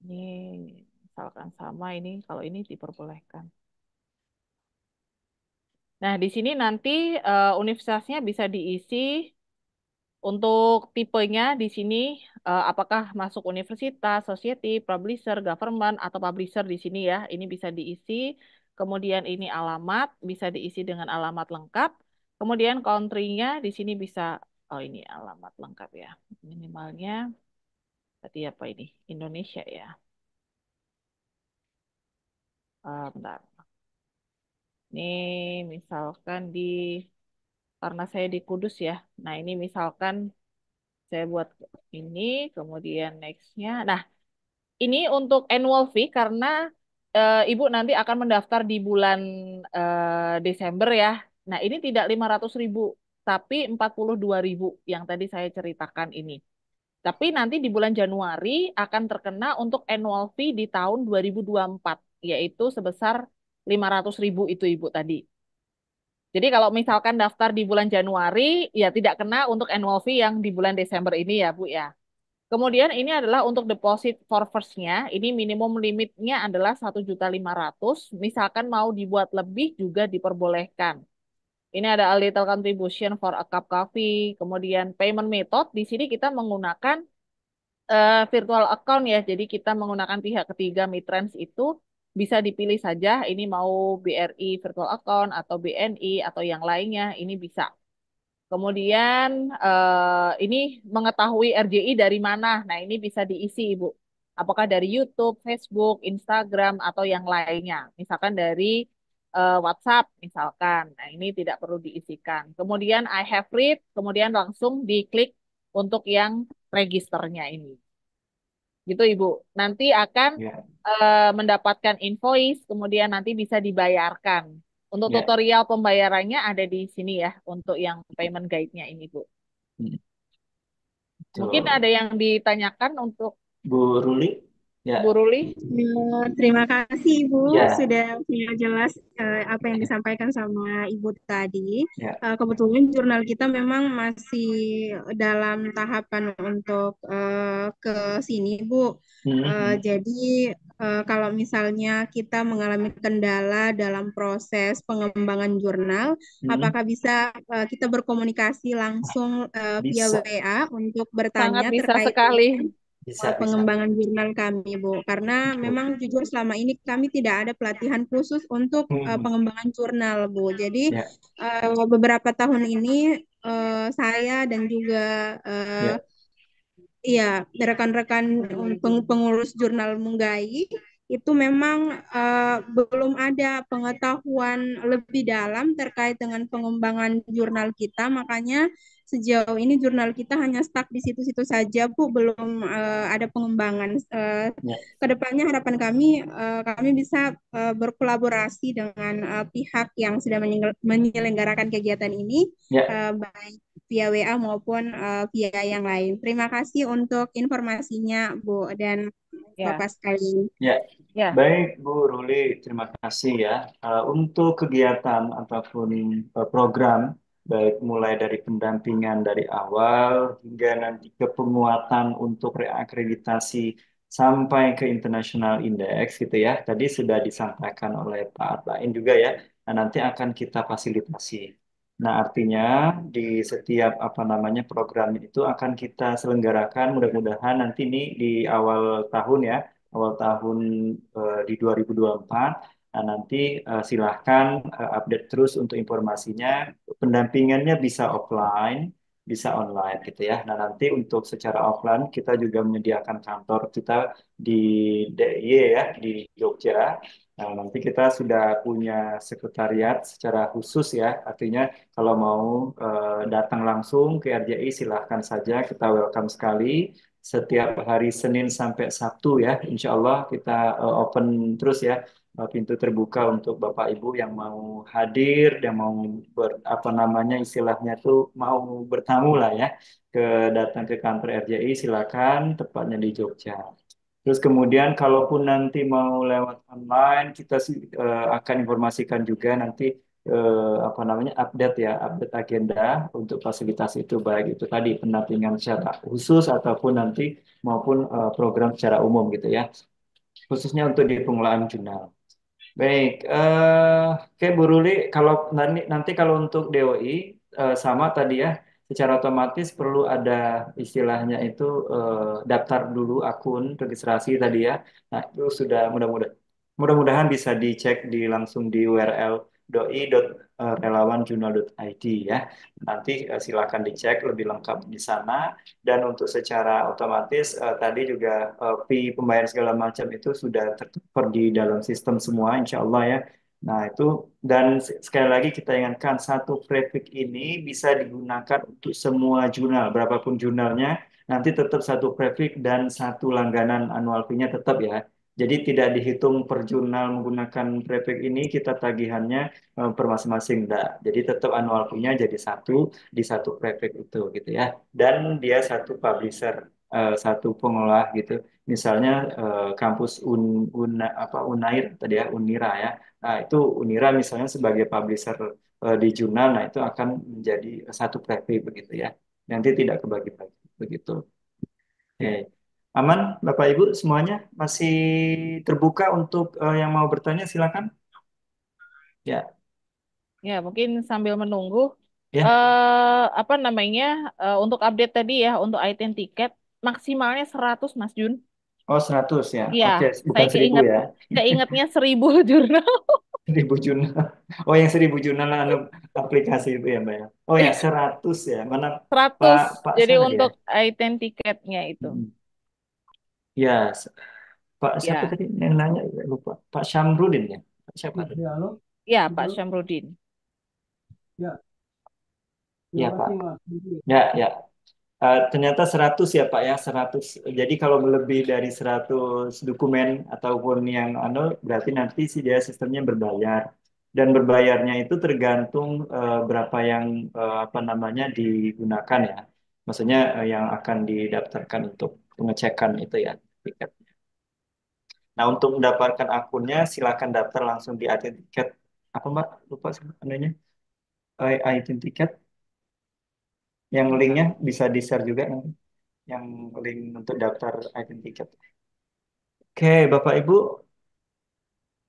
Ini misalkan sama ini, kalau ini diperbolehkan. Nah, di sini nanti universitasnya bisa diisi untuk tipenya di sini apakah masuk universitas, society, publisher, government atau publisher di sini ya. Ini bisa diisi. Kemudian ini alamat bisa diisi dengan alamat lengkap. Kemudian country-nya di sini bisa oh ini alamat lengkap ya. Minimalnya tadi apa ini? Indonesia ya. Bentar. Ini misalkan karena saya di Kudus ya. Nah, ini misalkan saya buat ini, kemudian next-nya. Nah, ini untuk annual fee karena Ibu nanti akan mendaftar di bulan Desember ya. Nah, ini tidak 500.000, tapi 42.000 yang tadi saya ceritakan ini. Tapi nanti di bulan Januari akan terkena untuk annual fee di tahun 2024, yaitu sebesar 500.000 itu Ibu tadi. Jadi kalau misalkan daftar di bulan Januari, ya tidak kena untuk annual fee yang di bulan Desember ini ya Bu ya. Kemudian ini adalah untuk deposit for first-nya, ini minimum limitnya adalah 1.500.000. Misalkan mau dibuat lebih juga diperbolehkan. Ini ada a little contribution for a cup coffee. Kemudian payment method, di sini kita menggunakan virtual account ya. Jadi kita menggunakan pihak ketiga Mitrans itu bisa dipilih saja. Ini mau BRI virtual account atau BNI atau yang lainnya, ini bisa. Kemudian ini mengetahui RJI dari mana. Nah, ini bisa diisi, Ibu. Apakah dari YouTube, Facebook, Instagram, atau yang lainnya. Misalkan dari WhatsApp, misalkan. Nah, ini tidak perlu diisikan. Kemudian I have read, kemudian langsung diklik untuk yang registernya ini. Gitu, Ibu. Nanti akan Ya, mendapatkan invoice, kemudian nanti bisa dibayarkan. Untuk ya, tutorial pembayarannya ada di sini ya, untuk yang payment guide-nya ini, Bu. hmm, Mungkin betul. ada yang ditanyakan untuk Bu Ruli, ya, Bu Ruli. Terima kasih Ibu ya, sudah punya jelas apa yang disampaikan sama Ibu tadi. ya, Kebetulan jurnal kita memang masih dalam tahapan untuk ke sini Bu. hmm, Jadi kalau misalnya kita mengalami kendala dalam proses pengembangan jurnal, Hmm, apakah bisa kita berkomunikasi langsung via bisa, WA untuk Sangat bertanya bisa terkait sekali. dengan bisa, bisa. pengembangan jurnal kami, Bu. Karena Betul. memang jujur selama ini kami tidak ada pelatihan khusus untuk Hmm, pengembangan jurnal, Bu. Jadi ya, beberapa tahun ini saya dan juga ya, iya, rekan-rekan pengurus jurnal Munggai itu memang belum ada pengetahuan lebih dalam terkait dengan pengembangan jurnal kita, makanya sejauh ini jurnal kita hanya stuck di situ-situ saja, Bu, belum ada pengembangan. ya, Kedepannya harapan kami bisa berkolaborasi dengan pihak yang sudah menyelenggarakan kegiatan ini, ya, baik via WA maupun via yang lain. Terima kasih untuk informasinya, Bu dan Ya, Bapak sekalian. ya. ya. Baik, Bu Ruli, terima kasih ya. Untuk kegiatan ataupun program, baik mulai dari pendampingan dari awal hingga nanti ke penguatan untuk reakreditasi sampai ke International Index gitu ya. Tadi sudah disampaikan oleh Pak Arbain juga ya. Nah, nanti akan kita fasilitasi. Nah, artinya di setiap apa namanya program itu akan kita selenggarakan mudah-mudahan nanti ini di awal tahun ya, awal tahun di 2024. Nah, nanti silahkan update terus untuk informasinya. Pendampingannya bisa offline, bisa online gitu ya. Nah, nanti untuk secara offline kita juga menyediakan kantor kita di DIY ya, di Jogja. Nah, nanti kita sudah punya sekretariat secara khusus ya. Artinya kalau mau datang langsung ke RJI silahkan saja, kita welcome sekali setiap hari Senin sampai Sabtu ya. Insya Allah kita open terus ya, pintu terbuka untuk Bapak Ibu yang mau hadir, yang mau apa namanya istilahnya tuh mau bertamu lah ya, ke datang ke kantor RJI silakan, tepatnya di Jogja. Terus kemudian kalaupun nanti mau lewat online, kita sih akan informasikan juga nanti apa namanya update ya, update agenda untuk fasilitas itu baik itu tadi pendampingan secara khusus ataupun nanti maupun program secara umum gitu ya, khususnya untuk di pengelolaan jurnal. Baik, oke Bu Ruli, kalau nanti kalau untuk DOI sama tadi ya, secara otomatis perlu ada istilahnya itu daftar dulu akun registrasi tadi ya. Nah itu sudah mudah-mudahan bisa dicek di langsung di URL doi.relawanjurnal.id ya. Nanti silakan dicek lebih lengkap di sana. Dan untuk secara otomatis tadi juga fee pembayaran segala macam itu sudah tercover di dalam sistem semua, insya Allah ya. Nah itu dan sekali lagi kita ingatkan satu prefix ini bisa digunakan untuk semua jurnal, berapapun jurnalnya, nanti tetap satu prefix dan satu langganan annual fee-nya tetap ya. Jadi tidak dihitung per jurnal menggunakan prefix ini kita tagihannya per masing-masing enggak. Jadi tetap annual fee-nya jadi satu di satu prefix itu gitu ya. Dan dia satu publisher, satu pengolah gitu. Misalnya kampus Unair tadi ya, Unira ya. Nah, itu Unira misalnya sebagai publisher di jurnal, nah itu akan menjadi satu prefix begitu ya. Nanti tidak kebagi-bagi begitu. Oke. Aman, Bapak Ibu semuanya masih terbuka untuk yang mau bertanya silakan. Ya, Ya, mungkin sambil menunggu, ya. apa namanya, untuk update tadi ya, untuk item tiket, maksimalnya 100 Mas Jun. Oh, 100 ya. Iya, Oke, saya bukan 1000 ya. keingetnya 1000 jurnal. 1000 jurnal. Oh, yang 1000 jurnal anu aplikasi itu ya, Mbak ya. Oh ya, 100 ya. Mana 100, Pak Pak jadi siapa dia? untuk item tiketnya itu. Hmm. Ya, Pak siapa Ya, tadi yang nanya lupa. Pak Syamrudin ya. Pak siapa tadi? Ya, halo. ya Pak Syamrudin. Ya, Ya, terima Pak. kasih, Mas. Ya, ya. Ternyata 100 ya Pak ya, 100. Jadi kalau lebih dari 100 dokumen ataupun yang anu berarti nanti sih dia sistemnya berbayar. Dan berbayarnya itu tergantung berapa yang apa namanya digunakan ya. Maksudnya yang akan didaftarkan untuk pengecekan itu ya tiket. Nah, untuk mendapatkan akunnya silakan daftar langsung di item tiket. Apa Mbak? Lupa sebenarnya. Item tiket yang linknya bisa di-share juga nanti. Yang link untuk daftar item tiket. Oke, Bapak Ibu,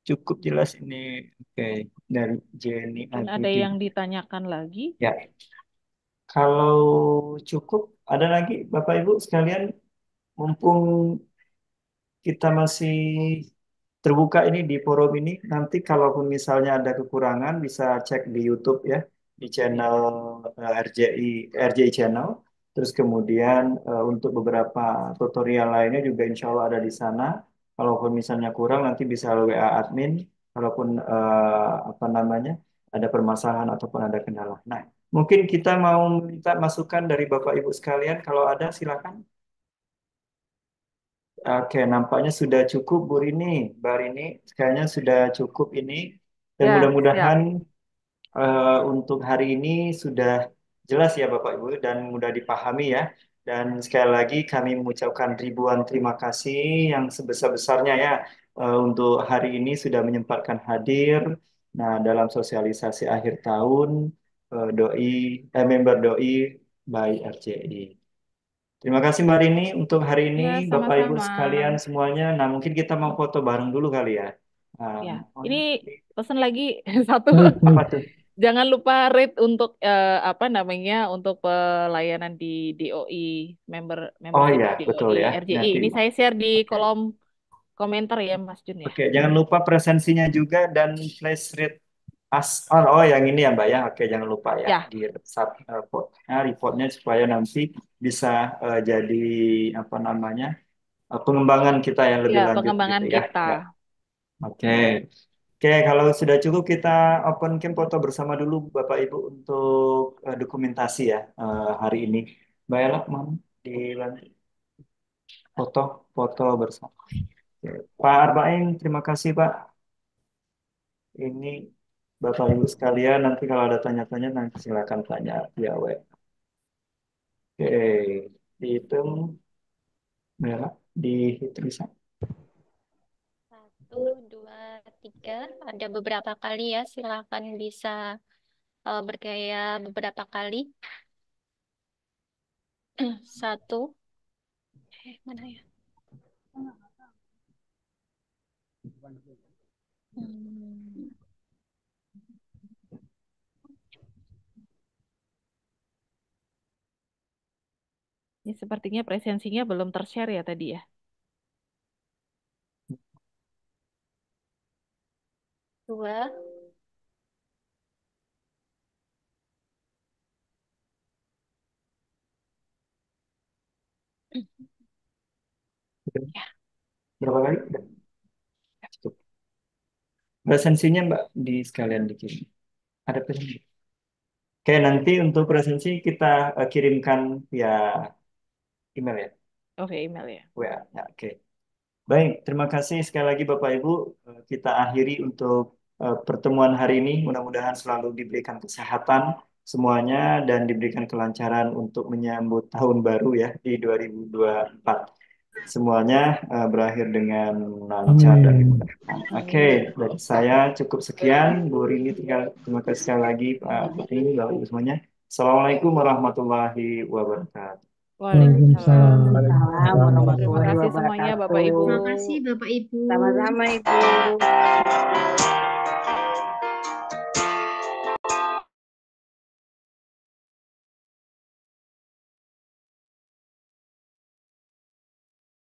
cukup jelas ini. Oke, dari Jenny Mungkin ada Agudin. yang ditanyakan lagi. Ya, kalau cukup, ada lagi Bapak Ibu sekalian, mumpung kita masih terbuka ini di forum ini. Nanti kalaupun misalnya ada kekurangan bisa cek di YouTube ya, di channel RJI Channel. Terus kemudian untuk beberapa tutorial lainnya juga insya Allah ada di sana. Kalaupun misalnya kurang nanti bisa WA admin. Kalaupun apa namanya ada permasalahan ataupun ada kendala. Nah, mungkin kita mau minta masukan dari Bapak Ibu sekalian. Kalau ada silakan. Oke, nampaknya sudah cukup Bu Rini. Mbak Rini, kayaknya sudah cukup ini. Dan Ya, mudah-mudahan siap. untuk hari ini sudah jelas ya Bapak Ibu dan mudah dipahami ya. Dan sekali lagi kami mengucapkan ribuan terima kasih yang sebesar-besarnya ya untuk hari ini sudah menyempatkan hadir. Nah, dalam sosialisasi akhir tahun member doi by RCI. Terima kasih Mbak Rini untuk hari ini, Ya, Bapak Ibu sama-sama. sekalian semuanya. Nah, mungkin kita mau foto bareng dulu kali ya. Ya, Mohon ini pesan lagi satu. Baik, apa baik. tuh? Jangan lupa rate untuk apa namanya untuk pelayanan di DOI Oh membership iya, betul DOI ya. RJI. Nanti, Ini saya share di oke. kolom komentar ya Mas Jun ya. Oke, jangan lupa presensinya juga dan flash rate as on. Oh, yang ini ya Mbak ya. Oke, jangan lupa ya Ya, di reportnya supaya nanti bisa jadi apa namanya pengembangan kita yang ya lebih lanjut gitu pengembangan ya. kita. Ya, oke. Oke, kalau sudah cukup kita open cam foto bersama dulu Bapak Ibu untuk dokumentasi ya hari ini. Mbak Ella, mau dilanjut foto bersama. Oke. Pak Arba'in, terima kasih Pak. Ini Bapak Ibu sekalian, nanti kalau ada tanya-tanya nanti silakan tanya via web. Oke, dihitung, Mbak Ella, dihitung bisa. 1, 2, 3. Ada beberapa kali ya, silakan bisa bergaya beberapa kali. 1. Mana ya? Hmm. Ini sepertinya presensinya belum tershare ya tadi ya. 2. Ya. Berapa kali? Udah. Ya, cukup. Presensinya Mbak di sekalian dikirim. Ada presensi. Oke, nanti untuk presensi kita kirimkan via email ya. Oke, email ya. WA. Ya, oke. Baik, terima kasih sekali lagi Bapak Ibu. Kita akhiri untuk pertemuan hari ini. Mudah-mudahan selalu diberikan kesehatan semuanya dan diberikan kelancaran untuk menyambut tahun baru ya di 2024. Semuanya berakhir dengan lancar dan Amin. dimudahkan. Oke, dari saya cukup sekian. Bu Rini, terima kasih sekali lagi Pak Putri, Bapak Ibu semuanya. Assalamualaikum warahmatullahi wabarakatuh. Waalaikumsalam. Waalaikumsalam. Waalaikumsalam Terima warahmatullahi kasih semuanya Bapak wabarakatuh. Ibu. Terima kasih Bapak Ibu. Sama-sama Ibu.